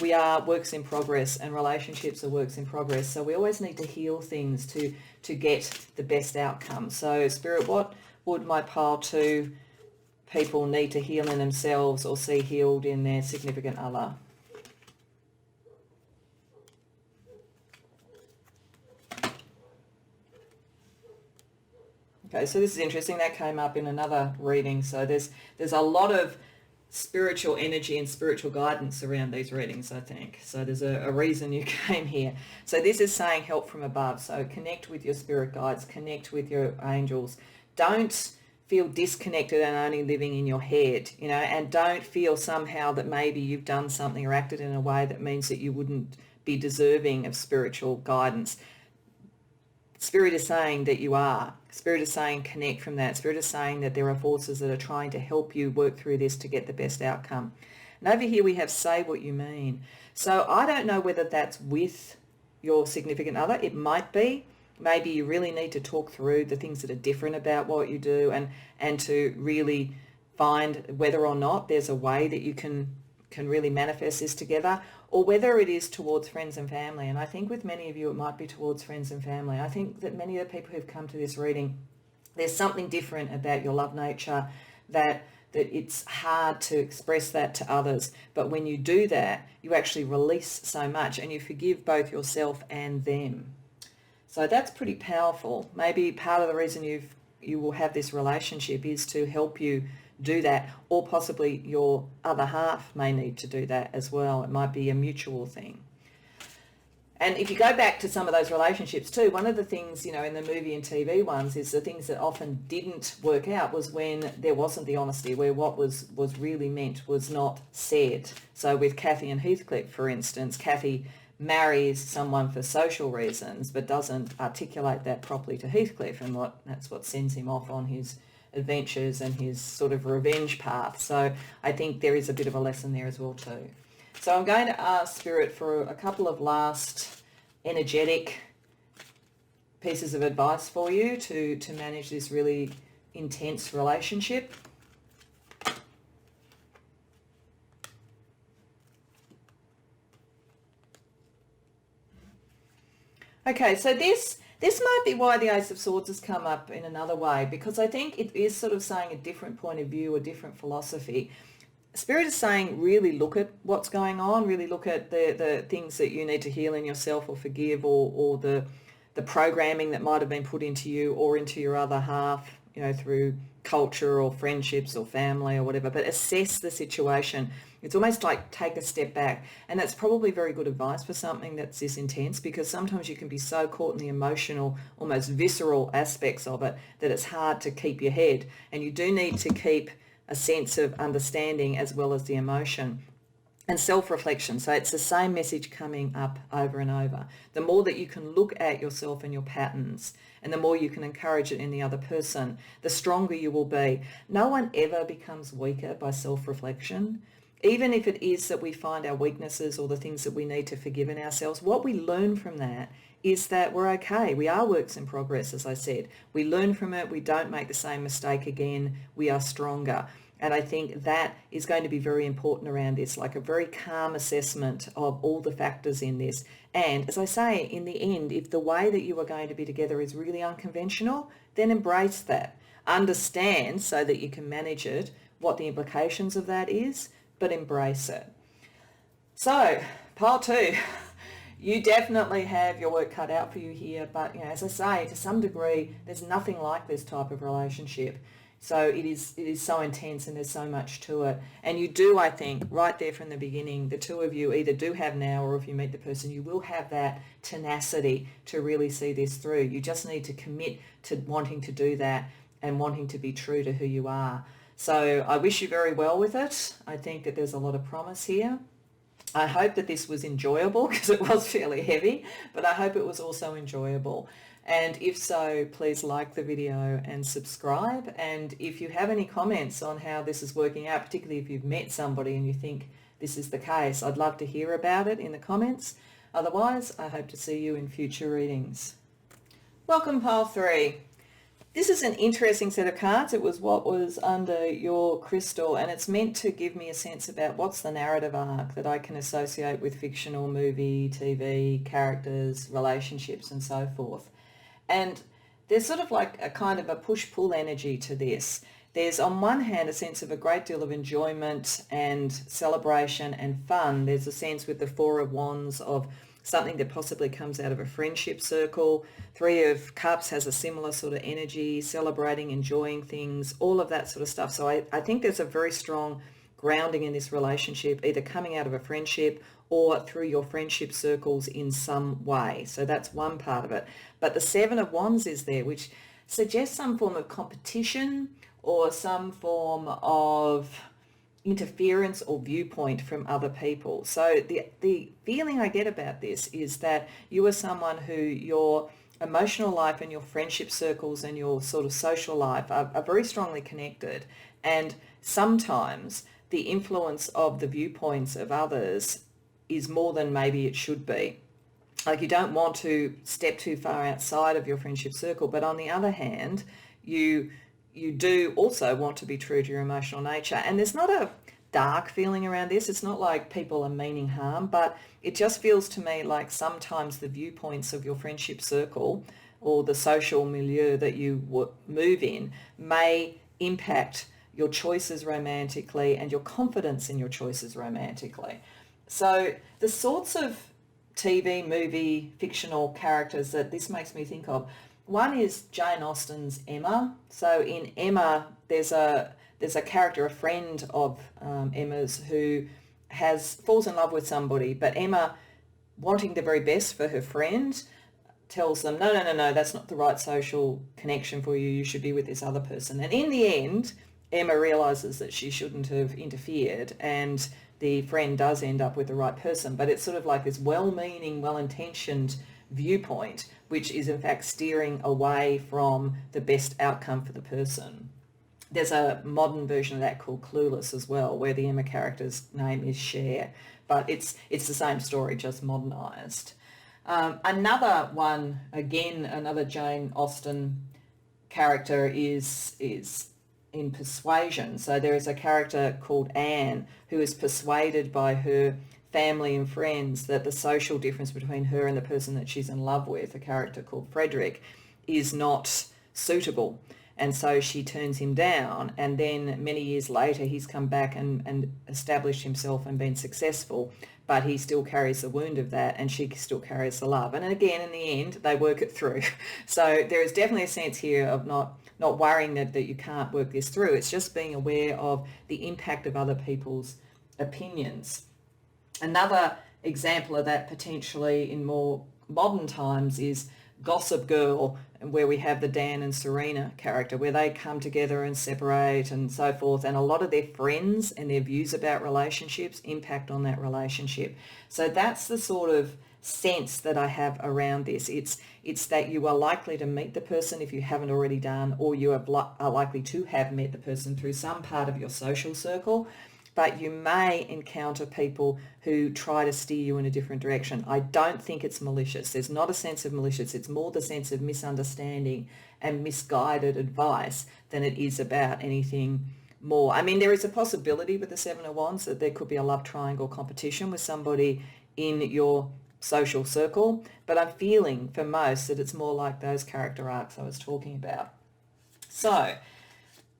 Speaker 1: we are works in progress, and relationships are works in progress. So we always need to heal things to get the best outcome. So Spirit, what would my pile 2 people need to heal in themselves or see healed in their significant other? Okay, so this is interesting. That came up in another reading. So there's a lot of spiritual energy and spiritual guidance around these readings, I think. So there's a reason you came here. So this is saying help from above. So connect with your spirit guides, connect with your angels. Don't feel disconnected and only living in your head, and don't feel somehow that maybe you've done something or acted in a way that means that you wouldn't be deserving of spiritual guidance. Spirit is saying that you are. Spirit is saying connect from that. Spirit is saying that there are forces that are trying to help you work through this to get the best outcome. And over here we have say what you mean. So I don't know whether that's with your significant other. It might be. Maybe you really need to talk through the things that are different about what you do and to really find whether or not there's a way that you can really manifest this together, or whether it is towards friends and family. And I think with many of you, it might be towards friends and family. I think that many of the people who've come to this reading, there's something different about your love nature that it's hard to express that to others. But when you do that, you actually release so much and you forgive both yourself and them. So that's pretty powerful. Maybe part of the reason you will have this relationship is to help you do that, or possibly your other half may need to do that as well. It might be a mutual thing. And if you go back to some of those relationships too, one of the things, in the movie and TV ones is the things that often didn't work out was when there wasn't the honesty, where what was really meant was not said. So with Cathy and Heathcliff, for instance, Cathy marries someone for social reasons but doesn't articulate that properly to Heathcliff, and that's what sends him off on his adventures and his sort of revenge path. So I think there is a bit of a lesson there as well too. So I'm going to ask Spirit for a couple of last energetic pieces of advice for you to manage this really intense relationship. Okay, so this might be why the Ace of Swords has come up in another way, because I think it is sort of saying a different point of view, a different philosophy. Spirit is saying really look at what's going on, really look at the things that you need to heal in yourself or forgive, or the programming that might have been put into you or into your other half, through culture or friendships or family or whatever, but assess the situation. It's almost like take a step back. And that's probably very good advice for something that's this intense, because sometimes you can be so caught in the emotional, almost visceral aspects of it that it's hard to keep your head. And you do need to keep a sense of understanding as well as the emotion. And self-reflection. So it's the same message coming up over and over. The more that you can look at yourself and your patterns, and the more you can encourage it in the other person, the stronger you will be. No one ever becomes weaker by self-reflection. Even if it is that we find our weaknesses or the things that we need to forgive in ourselves, what we learn from that is that we're okay. We are works in progress, as I said. We learn from it. We don't make the same mistake again. We are stronger. And I think that is going to be very important around this, like a very calm assessment of all the factors in this. And as I say, in the end, if the way that you are going to be together is really unconventional, then embrace that. Understand so that you can manage it, what the implications of that is, but embrace it. So, pile 2. You definitely have your work cut out for you here, but as I say, to some degree, there's nothing like this type of relationship. So it is so intense and there's so much to it. And you do, I think, right there from the beginning, the two of you either do have now, or if you meet the person, you will have that tenacity to really see this through. You just need to commit to wanting to do that and wanting to be true to who you are. So I wish you very well with it. I think that there's a lot of promise here. I hope that this was enjoyable, because it was fairly heavy, but I hope it was also enjoyable. And if so, please like the video and subscribe. And if you have any comments on how this is working out, particularly if you've met somebody and you think this is the case, I'd love to hear about it in the comments. Otherwise, I hope to see you in future readings. Welcome, pile 3. This is an interesting set of cards. It was what was under your crystal, and it's meant to give me a sense about what's the narrative arc that I can associate with fictional movie, TV, characters, relationships, and so forth. And there's sort of like a kind of a push-pull energy to this. There's on one hand a sense of a great deal of enjoyment and celebration and fun. There's a sense with the Four of Wands of something that possibly comes out of a friendship circle. Three of Cups has a similar sort of energy, celebrating, enjoying things, all of that sort of stuff. So I think there's a very strong grounding in this relationship, either coming out of a friendship or through your friendship circles in some way. So that's one part of it. But the Seven of Wands is there, which suggests some form of competition or some form of interference or viewpoint from other people. So the feeling I get about this is that you are someone who your emotional life and your friendship circles and your sort of social life are very strongly connected, and sometimes the influence of the viewpoints of others is more than maybe it should be. Like, you don't want to step too far outside of your friendship circle, but on the other hand, you do also want to be true to your emotional nature. And there's not a dark feeling around this. It's not like people are meaning harm, but it just feels to me like sometimes the viewpoints of your friendship circle or the social milieu that you move in may impact your choices romantically and your confidence in your choices romantically. So the sorts of TV, movie, fictional characters that this makes me think of, one is Jane Austen's Emma. So in Emma, there's a character, a friend of Emma's, who falls in love with somebody, but Emma, wanting the very best for her friend, tells them, no, that's not the right social connection for you. You should be with this other person. And in the end, Emma realizes that she shouldn't have interfered, and the friend does end up with the right person. But it's sort of like this well-meaning, well-intentioned viewpoint, which is in fact steering away from the best outcome for the person. There's a modern version of that called Clueless as well, where the Emma character's name is Cher, but it's the same story, just modernized. Another one, again, another Jane Austen character is in Persuasion. So there is a character called Anne who is persuaded by her family and friends that the social difference between her and the person that she's in love with, a character called Frederick, is not suitable. And so she turns him down, and then many years later he's come back and established himself and been successful, but he still carries the wound of that, and she still carries the love. And again, in the end, they work it through. So there is definitely a sense here of not worrying that you can't work this through. It's just being aware of the impact of other people's opinions. Another example of that potentially in more modern times is Gossip Girl, where we have the Dan and Serena character, where they come together and separate and so forth, and a lot of their friends and their views about relationships impact on that relationship. So that's the sort of sense that I have around this. It's that you are likely to meet the person if you haven't already done, or you are likely to have met the person through some part of your social circle, but you may encounter people who try to steer you in a different direction. I don't think it's malicious. There's not a sense of malicious. It's more the sense of misunderstanding and misguided advice than it is about anything more. I mean, there is a possibility with the Seven of Wands that there could be a love triangle competition with somebody in your social circle, but I'm feeling for most that it's more like those character arcs I was talking about. So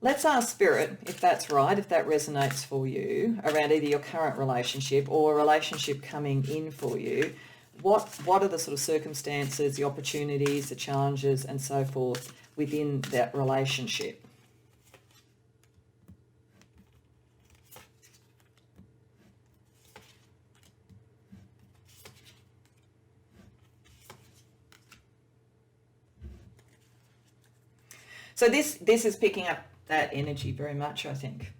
Speaker 1: let's ask Spirit, if that's right, if that resonates for you, around either your current relationship or a relationship coming in for you. What are the sort of circumstances, the opportunities, the challenges, and so forth within that relationship? So this is picking up that energy very much, I think,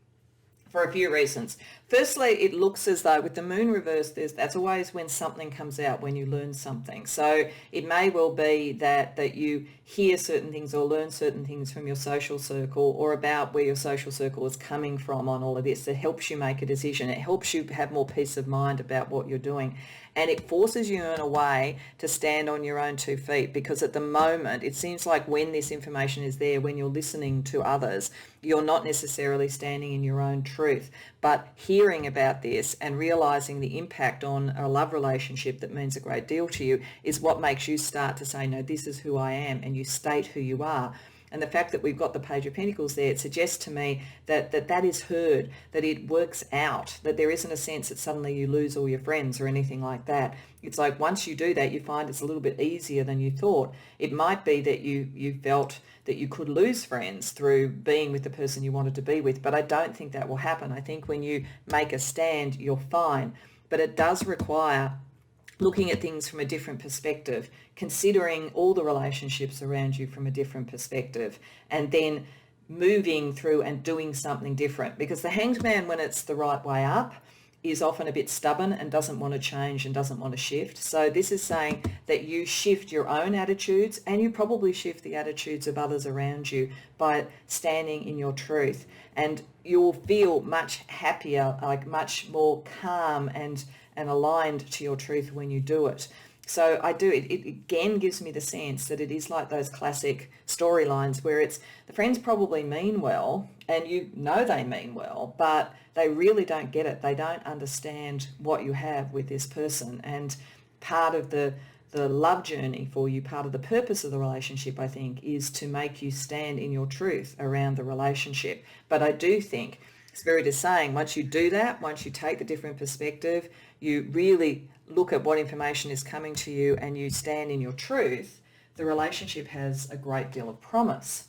Speaker 1: for a few reasons. Firstly, it looks as though with the moon reversed, that's always when something comes out, when you learn something. So it may well be that you hear certain things or learn certain things from your social circle, or about where your social circle is coming from on all of this. It helps you make a decision. It helps you have more peace of mind about what you're doing. And it forces you in a way to stand on your own 2 feet, because at the moment it seems like when this information is there, when you're listening to others, you're not necessarily standing in your own truth. But hearing about this and realising the impact on a love relationship that means a great deal to you is what makes you start to say, no, this is who I am, and you state who you are. And the fact that we've got the Page of Pentacles there, it suggests to me that is heard, that it works out, that there isn't a sense that suddenly you lose all your friends or anything like that. It's like once you do that, you find it's a little bit easier than you thought. It might be that you felt that you could lose friends through being with the person you wanted to be with, but I don't think that will happen. I think when you make a stand, you're fine. But it does require looking at things from a different perspective, considering all the relationships around you from a different perspective, and then moving through and doing something different. Because the Hanged Man, when it's the right way up, is often a bit stubborn and doesn't want to change and doesn't want to shift. So this is saying that you shift your own attitudes, and you probably shift the attitudes of others around you by standing in your truth. And you'll feel much happier, like much more calm and aligned to your truth when you do it. So it again gives me the sense that it is like those classic storylines where it's the friends probably mean well, and you know they mean well, but they really don't get it. They don't understand what you have with this person. And part of the love journey for you, part of the purpose of the relationship, I think, is to make you stand in your truth around the relationship. But I do think Spirit is saying once you do that, once you take the different perspective, you really look at what information is coming to you and you stand in your truth, the relationship has a great deal of promise.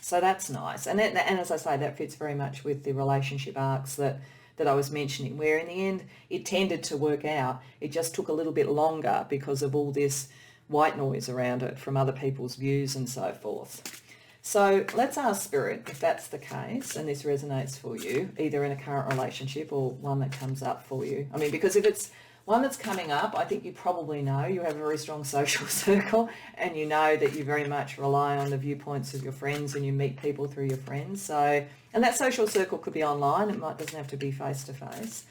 Speaker 1: So that's nice. And as I say, that fits very much with the relationship arcs that I was mentioning, where in the end it tended to work out. It just took a little bit longer because of all this white noise around it from other people's views and so forth. So let's ask Spirit if that's the case and this resonates for you, either in a current relationship or one that comes up for you. I mean, because if it's one that's coming up, I think you probably know you have a very strong social circle, and you know that you very much rely on the viewpoints of your friends and you meet people through your friends. So, and that social circle could be online. It doesn't have to be face-to-face.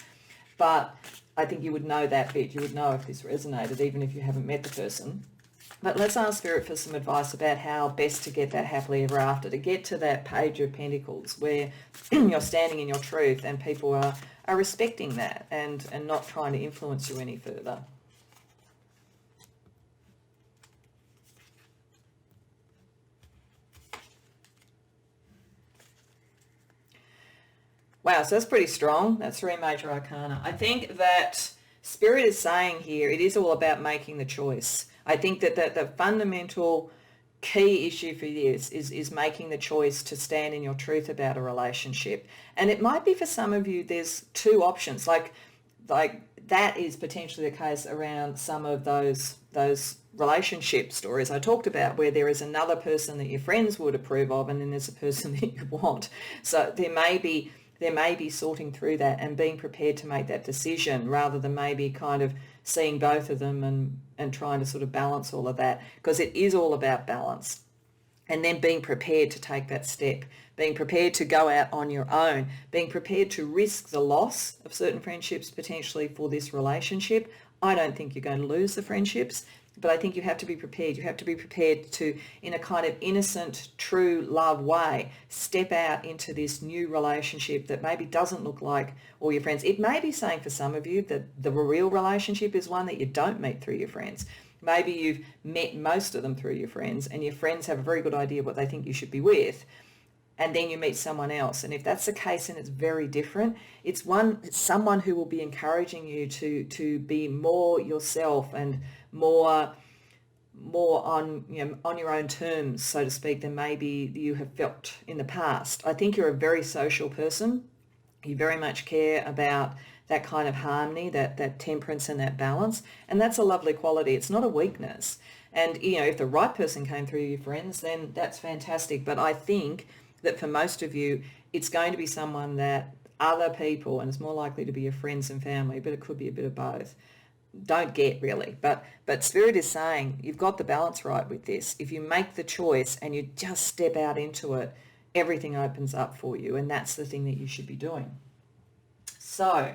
Speaker 1: But I think you would know that bit. You would know if this resonated, even if you haven't met the person. But let's ask Spirit for some advice about how best to get that happily ever after, to get to that Page of Pentacles where you're standing in your truth and people are respecting that and not trying to influence you any further. Wow, so that's pretty strong. That's 3 major arcana. I think that Spirit is saying here it is all about making the choice. I think that the fundamental key issue for this is making the choice to stand in your truth about a relationship. And it might be for some of you there's 2 options. Like that is potentially the case around some of those relationship stories I talked about, where there is another person that your friends would approve of, and then there's a person that you want. So there may be sorting through that and being prepared to make that decision, rather than maybe kind of seeing both of them and trying to sort of balance all of that, because it is all about balance. And then being prepared to take that step, being prepared to go out on your own, being prepared to risk the loss of certain friendships potentially for this relationship. I don't think you're going to lose the friendships, but I think you have to be prepared. You have to be prepared to, in a kind of innocent, true love way, step out into this new relationship that maybe doesn't look like all your friends. It may be saying for some of you that the real relationship is one that you don't meet through your friends. Maybe you've met most of them through your friends, and your friends have a very good idea what they think you should be with, and then you meet someone else. And if that's the case and it's very different, it's someone who will be encouraging you to be more yourself and more on, on your own terms, so to speak, than maybe you have felt in the past. I think you're a very social person. You very much care about that kind of harmony, that temperance and that balance. And that's a lovely quality. It's not a weakness. And, if the right person came through your friends, then that's fantastic. But I think that for most of you, it's going to be someone that other people, and it's more likely to be your friends and family, but it could be a bit of both, don't get really. But Spirit is saying you've got the balance right with this. If you make the choice and you just step out into it, everything opens up for you. And that's the thing that you should be doing. So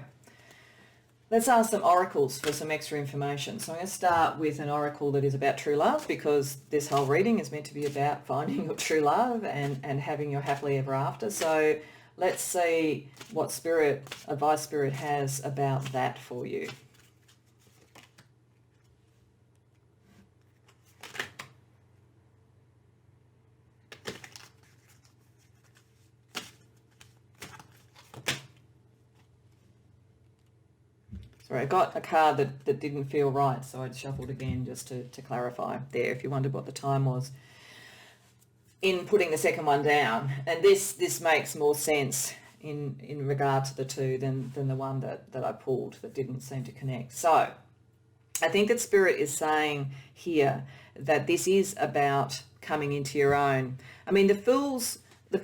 Speaker 1: let's ask some oracles for some extra information. So I'm going to start with an oracle that is about true love, because this whole reading is meant to be about finding your true love and having your happily ever after. So let's see what advice Spirit has about that for you. Sorry, I got a card that didn't feel right, so I shuffled again just to clarify there, if you wondered what the time was in putting the second one down. And this makes more sense in regard to the two than the one that I pulled that didn't seem to connect. So I think that Spirit is saying here that this is about coming into your own. I mean, the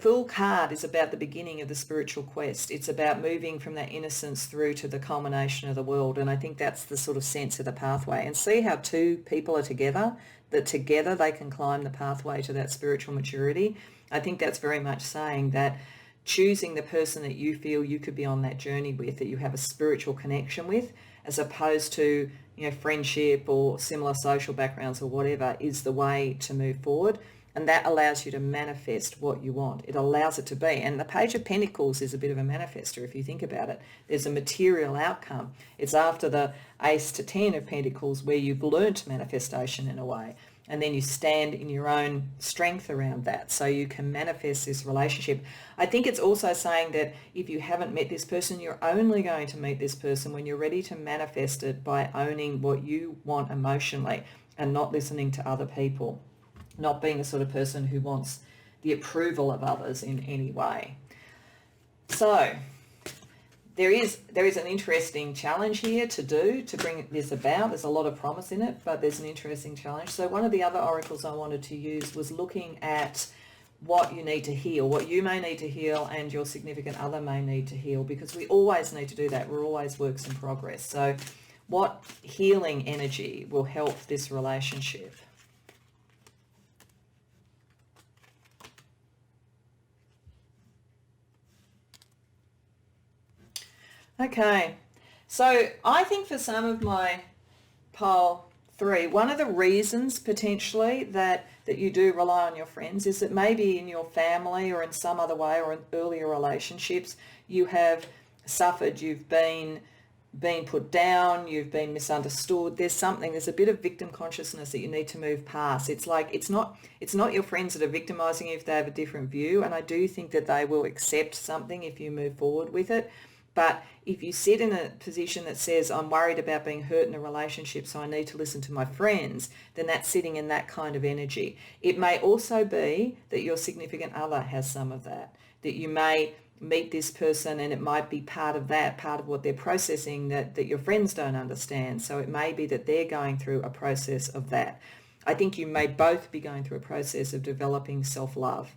Speaker 1: Fool card is about the beginning of the spiritual quest. It's about moving from that innocence through to the culmination of the world. And I think that's the sort of sense of the pathway. And see how two people are together, that together they can climb the pathway to that spiritual maturity. I think that's very much saying that choosing the person that you feel you could be on that journey with, that you have a spiritual connection with, as opposed to, friendship or similar social backgrounds or whatever, is the way to move forward. And that allows you to manifest what you want. It allows it to be. And the Page of Pentacles is a bit of a manifester, if you think about it. There's a material outcome. It's after the Ace to 10 of Pentacles where you've learnt manifestation in a way. And then you stand in your own strength around that, so you can manifest this relationship. I think it's also saying that if you haven't met this person, you're only going to meet this person when you're ready to manifest it by owning what you want emotionally and not listening to other people. Not being the sort of person who wants the approval of others in any way. So there is an interesting challenge here to bring this about. There's a lot of promise in it, but there's an interesting challenge. So one of the other oracles I wanted to use was looking at what you need to heal, what you may need to heal and your significant other may need to heal, because we always need to do that. We're always works in progress. So what healing energy will help this relationship? Okay, so I think for some of my pile 3, one of the reasons potentially that you do rely on your friends is that maybe in your family or in some other way or in earlier relationships you have suffered, you've been put down, you've been misunderstood. There's a bit of victim consciousness that you need to move past. It's like it's not your friends that are victimizing you if they have a different view, and I do think that they will accept something if you move forward with it. But if you sit in a position that says, I'm worried about being hurt in a relationship, so I need to listen to my friends, then that's sitting in that kind of energy. It may also be that your significant other has some of that you may meet this person and it might be part of what they're processing that your friends don't understand. So it may be that they're going through a process of that. I think you may both be going through a process of developing self-love,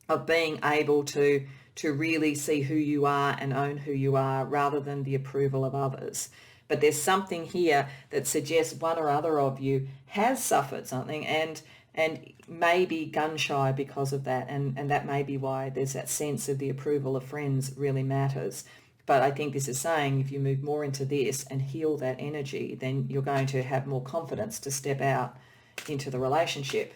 Speaker 1: of being able to really see who you are and own who you are rather than the approval of others. But there's something here that suggests one or other of you has suffered something and may be gun shy because of that. And that may be why there's that sense of the approval of friends really matters. But I think this is saying if you move more into this and heal that energy, then you're going to have more confidence to step out into the relationship.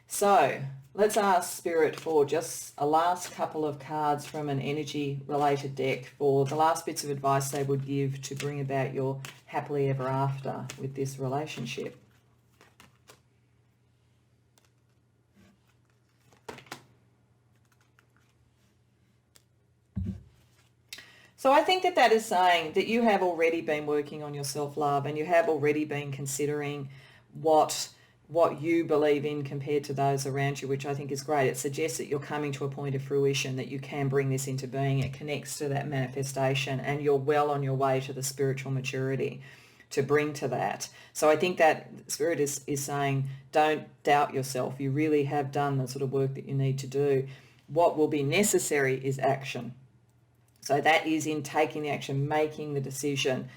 Speaker 1: So let's ask Spirit for just a last couple of cards from an energy-related deck for the last bits of advice they would give to bring about your happily ever after with this relationship. So I think that that is saying that you have already been working on your self-love and you have already been considering what you believe in compared to those around you, which I think is great. It suggests that you're coming to a point of fruition, that you can bring this into being. It connects to that manifestation and you're well on your way to the spiritual maturity to bring to that. So I think that Spirit is saying, don't doubt yourself. You really have done the sort of work that you need to do. What will be necessary is action. So that is in taking the action, making the decision,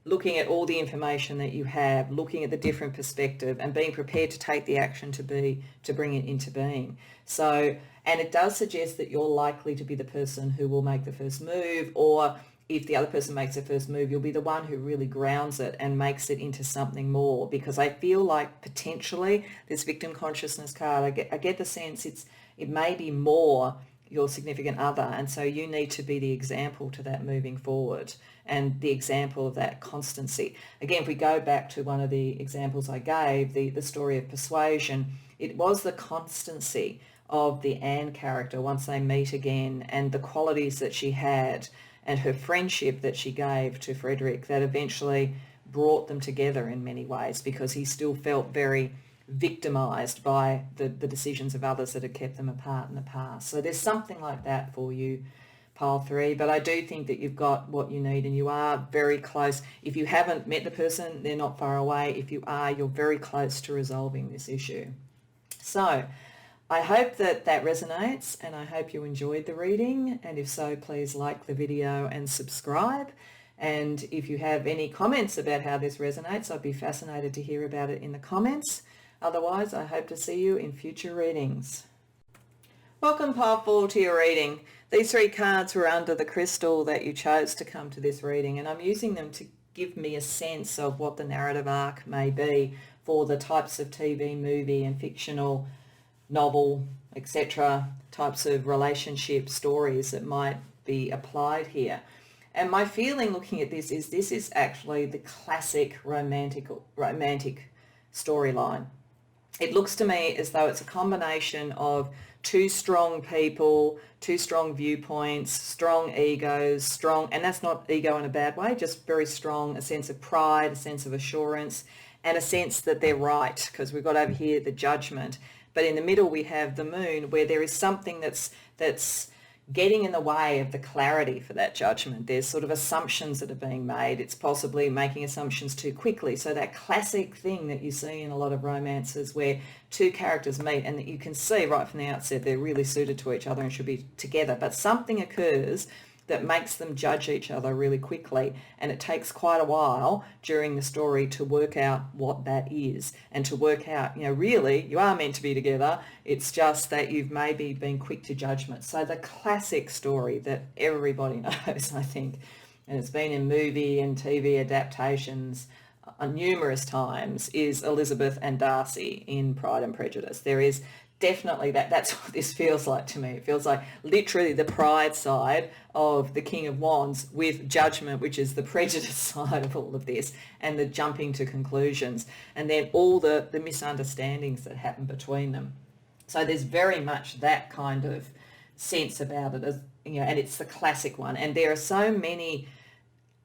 Speaker 1: looking at all the information that you have, looking at the different perspective and being prepared to take the action to bring it into being. So, and it does suggest that you're likely to be the person who will make the first move, or if the other person makes the first move, you'll be the one who really grounds it and makes it into something more. Because I feel like potentially this victim consciousness card, I get the sense it may be more your significant other, and so you need to be the example to that moving forward and the example of that constancy. Again, if we go back to one of the examples I gave, the story of Persuasion, it was the constancy of the Anne character once they meet again and the qualities that she had and her friendship that she gave to Frederick that eventually brought them together in many ways, because he still felt very victimized by the decisions of others that had kept them apart in the past. So there's something like that for you, pile 3, but I do think that you've got what you need and you are very close. If you haven't met the person, they're not far away. If you are, you're very close to resolving this issue. So I hope that resonates and I hope you enjoyed the reading, and if so, please like the video and subscribe. And if you have any comments about how this resonates, I'd be fascinated to hear about it in the comments. Otherwise, I hope to see you in future readings. Welcome, pile 4, to your reading. These 3 cards were under the crystal that you chose to come to this reading, and I'm using them to give me a sense of what the narrative arc may be for the types of TV, movie and fictional, novel, etc. types of relationship stories that might be applied here. And my feeling looking at this is actually the classic romantic storyline. It looks to me as though it's a combination of 2 strong people, 2 strong viewpoints, strong egos, and that's not ego in a bad way, just very strong, a sense of pride, a sense of assurance, and a sense that they're right, because we've got over here the Judgment. But in the middle we have the Moon, where there is something that's getting in the way of the clarity for that judgment. There's sort of assumptions that are being made. It's possibly making assumptions too quickly. So that classic thing that you see in a lot of romances where 2 characters meet and that you can see right from the outset they're really suited to each other and should be together, but something occurs that makes them judge each other really quickly, and it takes quite a while during the story to work out what that is and to work out, really you are meant to be together. It's just that you've maybe been quick to judgment. So the classic story that everybody knows, I think, and it's been in movie and TV adaptations numerous times, is Elizabeth and Darcy in Pride and Prejudice. There is definitely that's what this feels like to me. It feels like literally the pride side of the King of Wands with Judgment, which is the prejudice side of all of this, and the jumping to conclusions, and then all the misunderstandings that happen between them. So there's very much that kind of sense about it, as and it's the classic one. And there are so many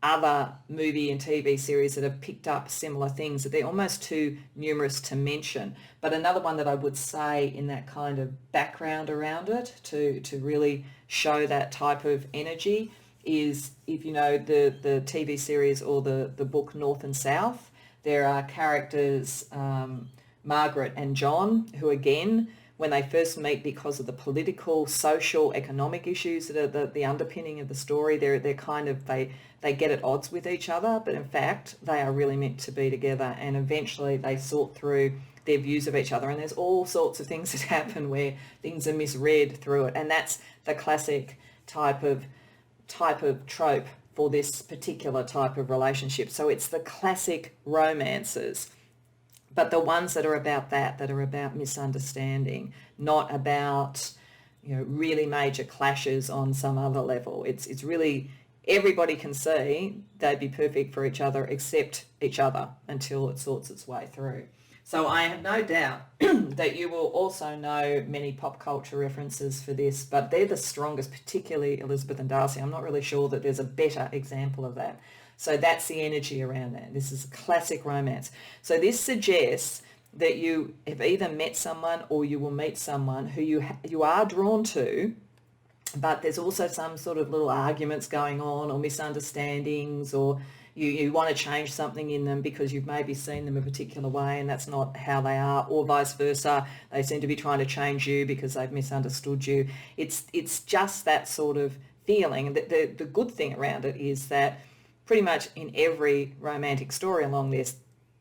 Speaker 1: other movie and TV series that have picked up similar things that they're almost too numerous to mention. But another one that I would say in that kind of background around it to really show that type of energy is, if you know the TV series or the book North and South, there are characters, Margaret and John, who again, when they first meet, because of the political, social, economic issues that are the underpinning of the story, they're kind of, they get at odds with each other, but in fact they are really meant to be together, and eventually they sort through their views of each other, and there's all sorts of things that happen where things are misread through it, and that's the classic type of trope for this particular type of relationship. So it's the classic romances, but the ones that are about that are about misunderstanding, not about really major clashes on some other level. It's really, everybody can see they'd be perfect for each other except each other until it sorts its way through. So I have no doubt that you will also know many pop culture references for this, but they're the strongest, particularly Elizabeth and Darcy. I'm not really sure that there's a better example of that. So that's the energy around that. This is a classic romance. So this suggests that you have either met someone or you will meet someone who you are drawn to, but there's also some sort of little arguments going on or misunderstandings, or you want to change something in them because you've maybe seen them a particular way and that's not how they are, or vice versa. They seem to be trying to change you because they've misunderstood you. It's just that sort of feeling. The good thing around it is that pretty much in every romantic story along this,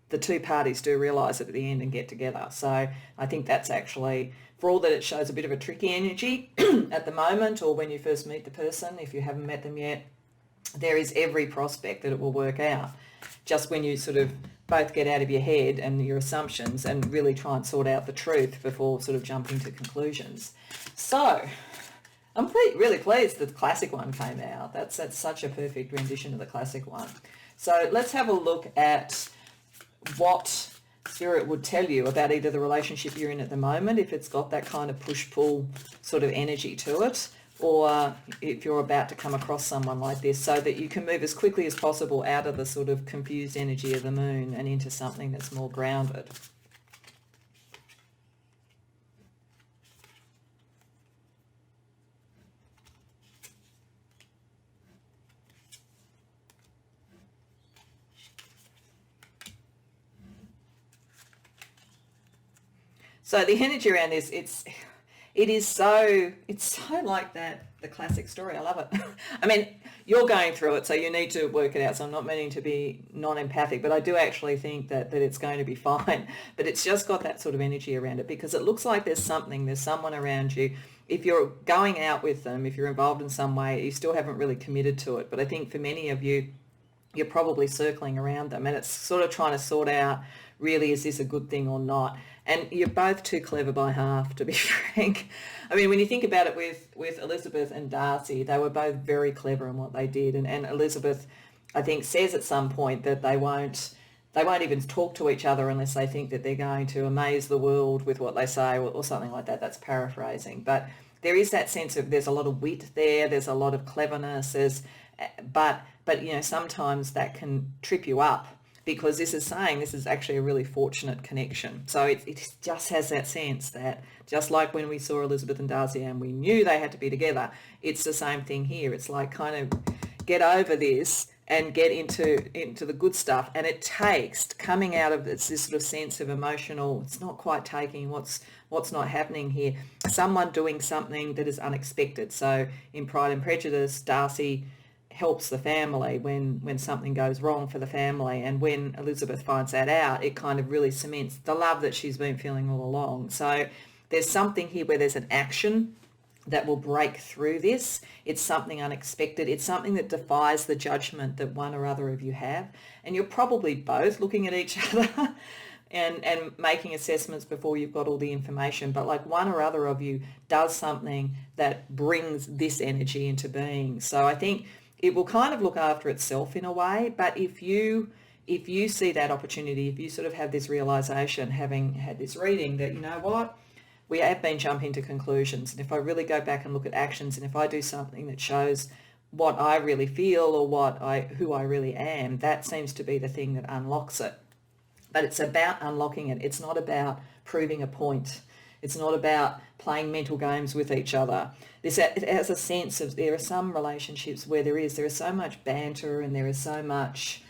Speaker 1: the two parties do realise it at the end and get together. So I think that's actually, for all that it shows a bit of a tricky energy at the moment, or when you first meet the person, if you haven't met them yet, there is every prospect that it will work out. Just when you sort of both get out of your head and your assumptions and really try and sort out the truth before sort of jumping to conclusions. So I'm really pleased that the classic one came out. That's such a perfect rendition of the classic one. So let's have a look at what Spirit would tell you about either the relationship you're in at the moment, if it's got that kind of push-pull sort of energy to it, or if you're about to come across someone like this, so that you can move as quickly as possible out of the sort of confused energy of the moon and into something that's more grounded. So the energy around this, it's so like that, the classic story. I love it. I mean, you're going through it, so you need to work it out. So I'm not meaning to be non-empathic, but I do actually think that it's going to be fine. But it's just got that sort of energy around it, because it looks like there's someone around you. If you're going out with them, if you're involved in some way, you still haven't really committed to it. But I think for many of you, you're probably circling around them, and it's sort of trying to sort out, really, is this a good thing or not? And you're both too clever by half, to be frank. I mean, when you think about it with Elizabeth and Darcy, they were both very clever in what they did. And Elizabeth, I think, says at some point that they won't even talk to each other unless they think that they're going to amaze the world with what they say, or something like that. That's paraphrasing. But there is that sense of, there's a lot of wit there, there's a lot of cleverness, but you know, sometimes that can trip you up, because this is actually a really fortunate connection. So it just has that sense that, just like when we saw Elizabeth and Darcy and we knew they had to be together, it's the same thing here. It's like, kind of get over this and get into the good stuff. And it takes, coming out of this sort of sense of emotional, it's not quite taking what's not happening here, someone doing something that is unexpected. So in Pride and Prejudice, Darcy helps the family when something goes wrong for the family, and when Elizabeth finds that out, it kind of really cements the love that she's been feeling all along. So there's something here where there's an action that will break through this. It's something unexpected. It's something that defies the judgment that one or other of you have, and you're probably both looking at each other and making assessments before you've got all the information, but like one or other of you does something that brings this energy into being. So I think it will kind of look after itself in a way. But if you see that opportunity, if you sort of have this realization, having had this reading, that, you know what, we have been jumping to conclusions, and if I really go back and look at actions, and if I do something that shows what I really feel, or who I really am, that seems to be the thing that unlocks it. But it's about unlocking it. It's not about proving a point. It's not about playing mental games with each other. It has a sense of, there are some relationships where there is so much banter and there is so much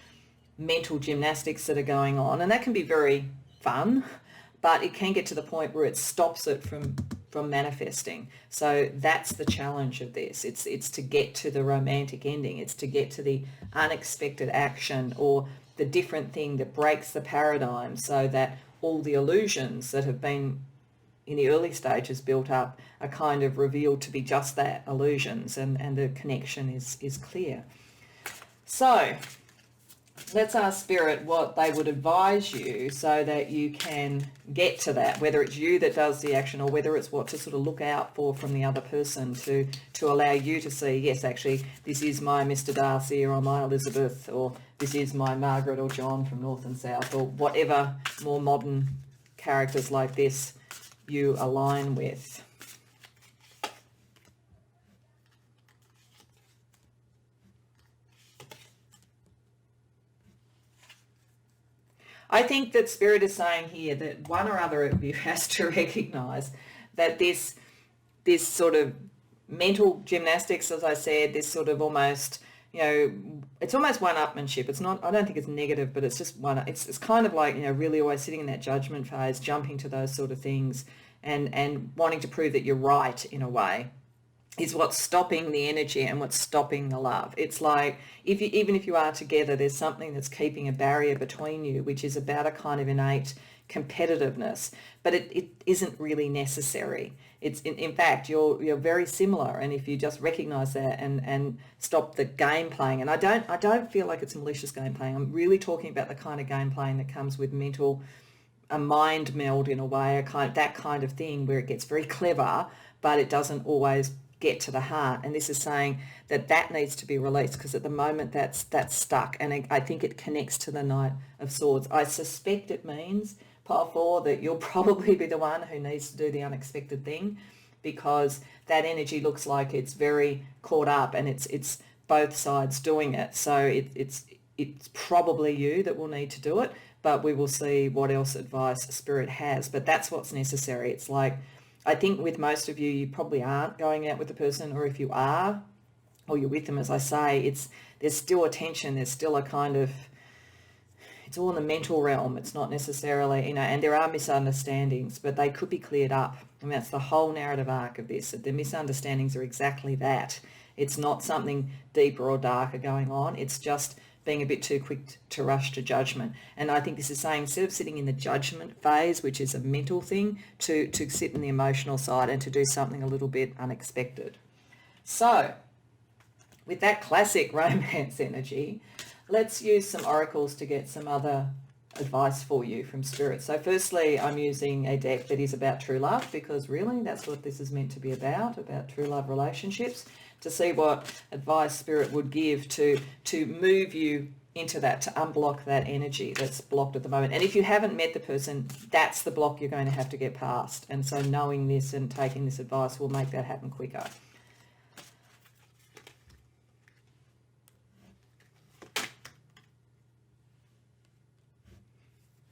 Speaker 1: mental gymnastics that are going on, and that can be very fun, but it can get to the point where it stops it from manifesting. So that's the challenge of this. It's to get to the romantic ending. It's to get to the unexpected action, or the different thing that breaks the paradigm, so that all the illusions that have been in the early stages built up are kind of revealed to be just that, illusions, and the connection is clear. So let's ask Spirit what they would advise you so that you can get to that, whether it's you that does the action, or whether it's what to sort of look out for from the other person to allow you to see, yes, actually, this is my Mr. Darcy, or my Elizabeth, or this is my Margaret or John from North and South, or whatever more modern characters like this you align with. I think that Spirit is saying here that one or other of you has to recognize that this sort of mental gymnastics, as I said, this sort of almost, you know, it's almost one-upmanship. It's not, I don't think it's negative, but it's just it's kind of like, you know, really always sitting in that judgment phase, jumping to those sort of things and wanting to prove that you're right in a way, is what's stopping the energy and what's stopping the love. It's like even if you are together, there's something that's keeping a barrier between you, which is about a kind of innate competitiveness, but it isn't really necessary. It's in fact you're very similar, and if you just recognize that and stop the game playing, and I don't feel like it's malicious game playing. I'm really talking about the kind of game playing that comes with a mind meld in a way, that kind of thing where it gets very clever, but it doesn't always get to the heart. And this is saying that needs to be released, because at the moment that's stuck, and I think it connects to the Knight of Swords. I suspect it means, Pile 4, that you'll probably be the one who needs to do the unexpected thing, because that energy looks like it's very caught up and it's both sides doing it. So it's probably you that will need to do it, but we will see what else advice Spirit has. But that's what's necessary. It's like, I think with most of you, you probably aren't going out with the person, or if you are, or you're with them, as I say, there's still a tension, there's still a kind of, it's all in the mental realm. It's not necessarily, you know, and there are misunderstandings, but they could be cleared up. And that's the whole narrative arc of this. The misunderstandings are exactly that. It's not something deeper or darker going on. It's just being a bit too quick to rush to judgment. And I think this is saying, instead of sitting in the judgment phase, which is a mental thing, to sit in the emotional side and to do something a little bit unexpected. So with that classic romance energy, let's use some oracles to get some other advice for you from Spirit. So firstly, I'm using a deck that is about true love, because really that's what this is meant to be about true love relationships, to see what advice Spirit would give to move you into that, to unblock that energy that's blocked at the moment. And if you haven't met the person, that's the block you're going to have to get past. And so knowing this and taking this advice will make that happen quicker.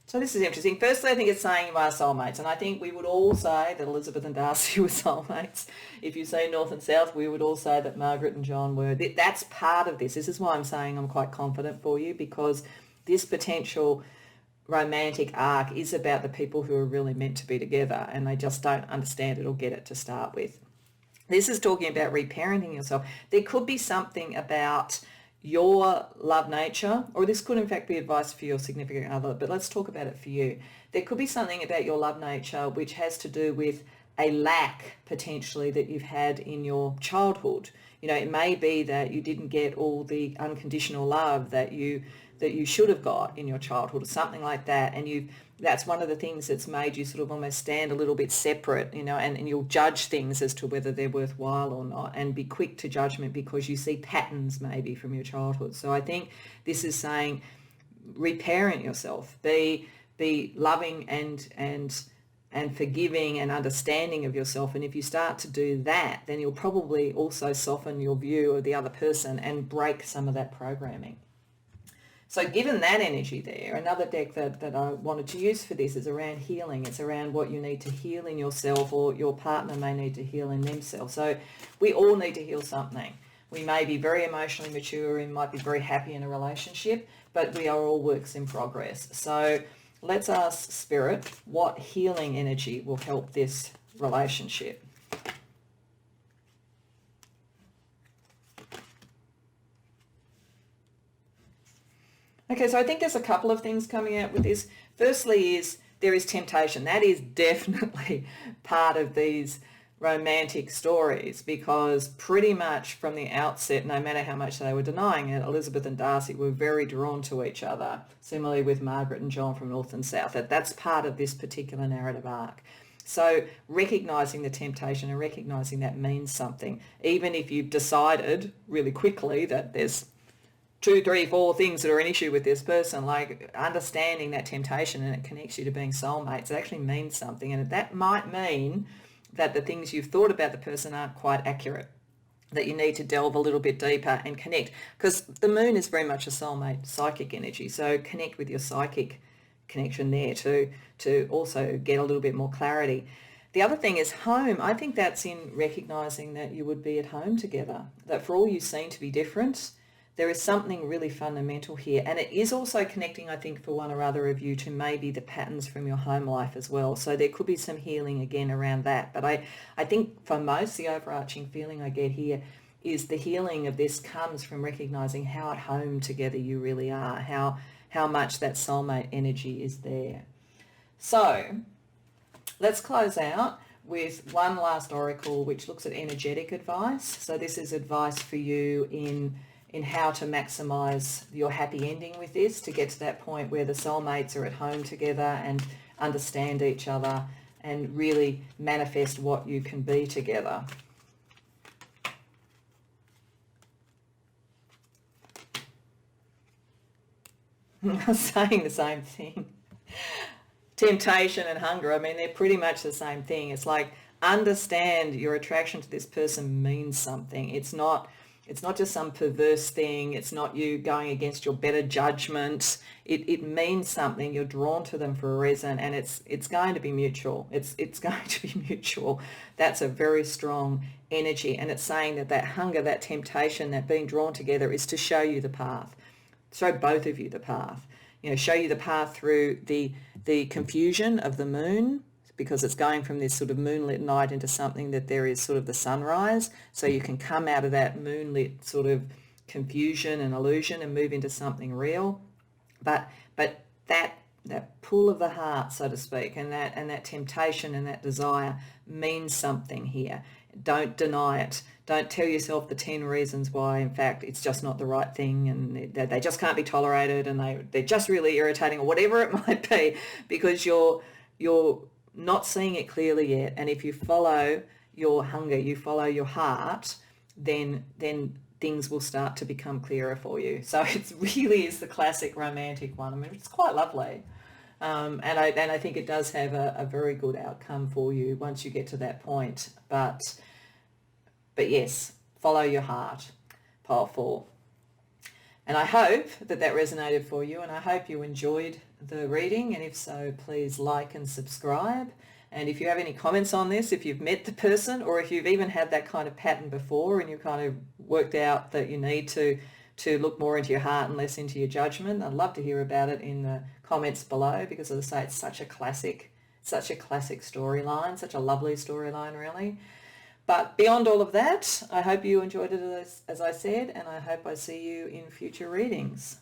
Speaker 1: So this is interesting. Firstly, I think it's saying you are soulmates, and I think we would all say that Elizabeth and Darcy were soulmates. If you say North and South, we would all say that Margaret and John were. That's part of this. This is why I'm saying I'm quite confident for you, because this potential romantic arc is about the people who are really meant to be together, and they just don't understand it or get it to start with. This is talking about reparenting yourself. There could be something about your love nature, or this could in fact be advice for your significant other, but let's talk about it for you. There could be something about your love nature which has to do with a lack potentially that you've had in your childhood. You know, it may be that you didn't get all the unconditional love that you should have got in your childhood, or something like that, and that's one of the things that's made you sort of almost stand a little bit separate, you know, and you'll judge things as to whether they're worthwhile or not, and be quick to judgment because you see patterns maybe from your childhood. So I think this is saying reparent yourself, be loving and forgiving and understanding of yourself. And if you start to do that, then you'll probably also soften your view of the other person and break some of that programming. So given that energy there, another deck that I wanted to use for this is around healing. It's around what you need to heal in yourself, or your partner may need to heal in themselves. So we all need to heal something. We may be very emotionally mature and might be very happy in a relationship, but we are all works in progress. So let's ask Spirit what healing energy will help this relationship. Okay, so I think there's a couple of things coming out with this. Firstly is there is temptation. That is definitely part of these romantic stories, because pretty much from the outset, no matter how much they were denying it, Elizabeth and Darcy were very drawn to each other. Similarly with Margaret and John from North and South. That's part of this particular narrative arc. So recognising the temptation and recognising that means something, even if you've decided really quickly that there's 2, 3, 4 things that are an issue with this person, like understanding that temptation, and it connects you to being soulmates. It actually means something, and that might mean that the things you've thought about the person aren't quite accurate, that you need to delve a little bit deeper and connect, because the moon is very much a soulmate psychic energy. So connect with your psychic connection there to also get a little bit more clarity. The other thing is home. I think that's in recognizing that you would be at home together, that for all you seem to be different, there is something really fundamental here. And it is also connecting, I think, for one or other of you to maybe the patterns from your home life as well. So there could be some healing again around that. But I think for most, the overarching feeling I get here is the healing of this comes from recognizing how at home together you really are, how much that soulmate energy is there. So let's close out with one last oracle, which looks at energetic advice. So this is advice for you in how to maximize your happy ending with this, to get to that point where the soulmates are at home together and understand each other and really manifest what you can be together. I'm saying the same thing. Temptation and hunger, I mean, they're pretty much the same thing. It's like, understand your attraction to this person means something. It's not just some perverse thing. It's not you going against your better judgment. It means something. You're drawn to them for a reason, and it's going to be mutual. It's going to be mutual. That's a very strong energy, and it's saying that hunger, that temptation, that being drawn together is to show you the path, show both of you the path. Show you the path through the confusion of the moon, because it's going from this sort of moonlit night into something that there is sort of the sunrise. So you can come out of that moonlit sort of confusion and illusion and move into something real. But that pull of the heart, so to speak, and that temptation and that desire means something here. Don't deny it. Don't tell yourself the 10 reasons why, in fact, it's just not the right thing, and they just can't be tolerated, and they're just really irritating, or whatever it might be, because you're not seeing it clearly yet. And if you follow your hunger, you follow your heart, then things will start to become clearer for you. So it really is the classic romantic one. I mean, it's quite lovely. And I think it does have a very good outcome for you once you get to that point. But yes, follow your heart, pile 4. And I hope that resonated for you, and I hope you enjoyed the reading. And if so, please like and subscribe. And if you have any comments on this, if you've met the person, or if you've even had that kind of pattern before and you've kind of worked out that you need to look more into your heart and less into your judgment, I'd love to hear about it in the comments below, because as I say, it's such a classic storyline, such a lovely storyline, really. But beyond all of that, I hope you enjoyed it, as I said, and I hope I see you in future readings.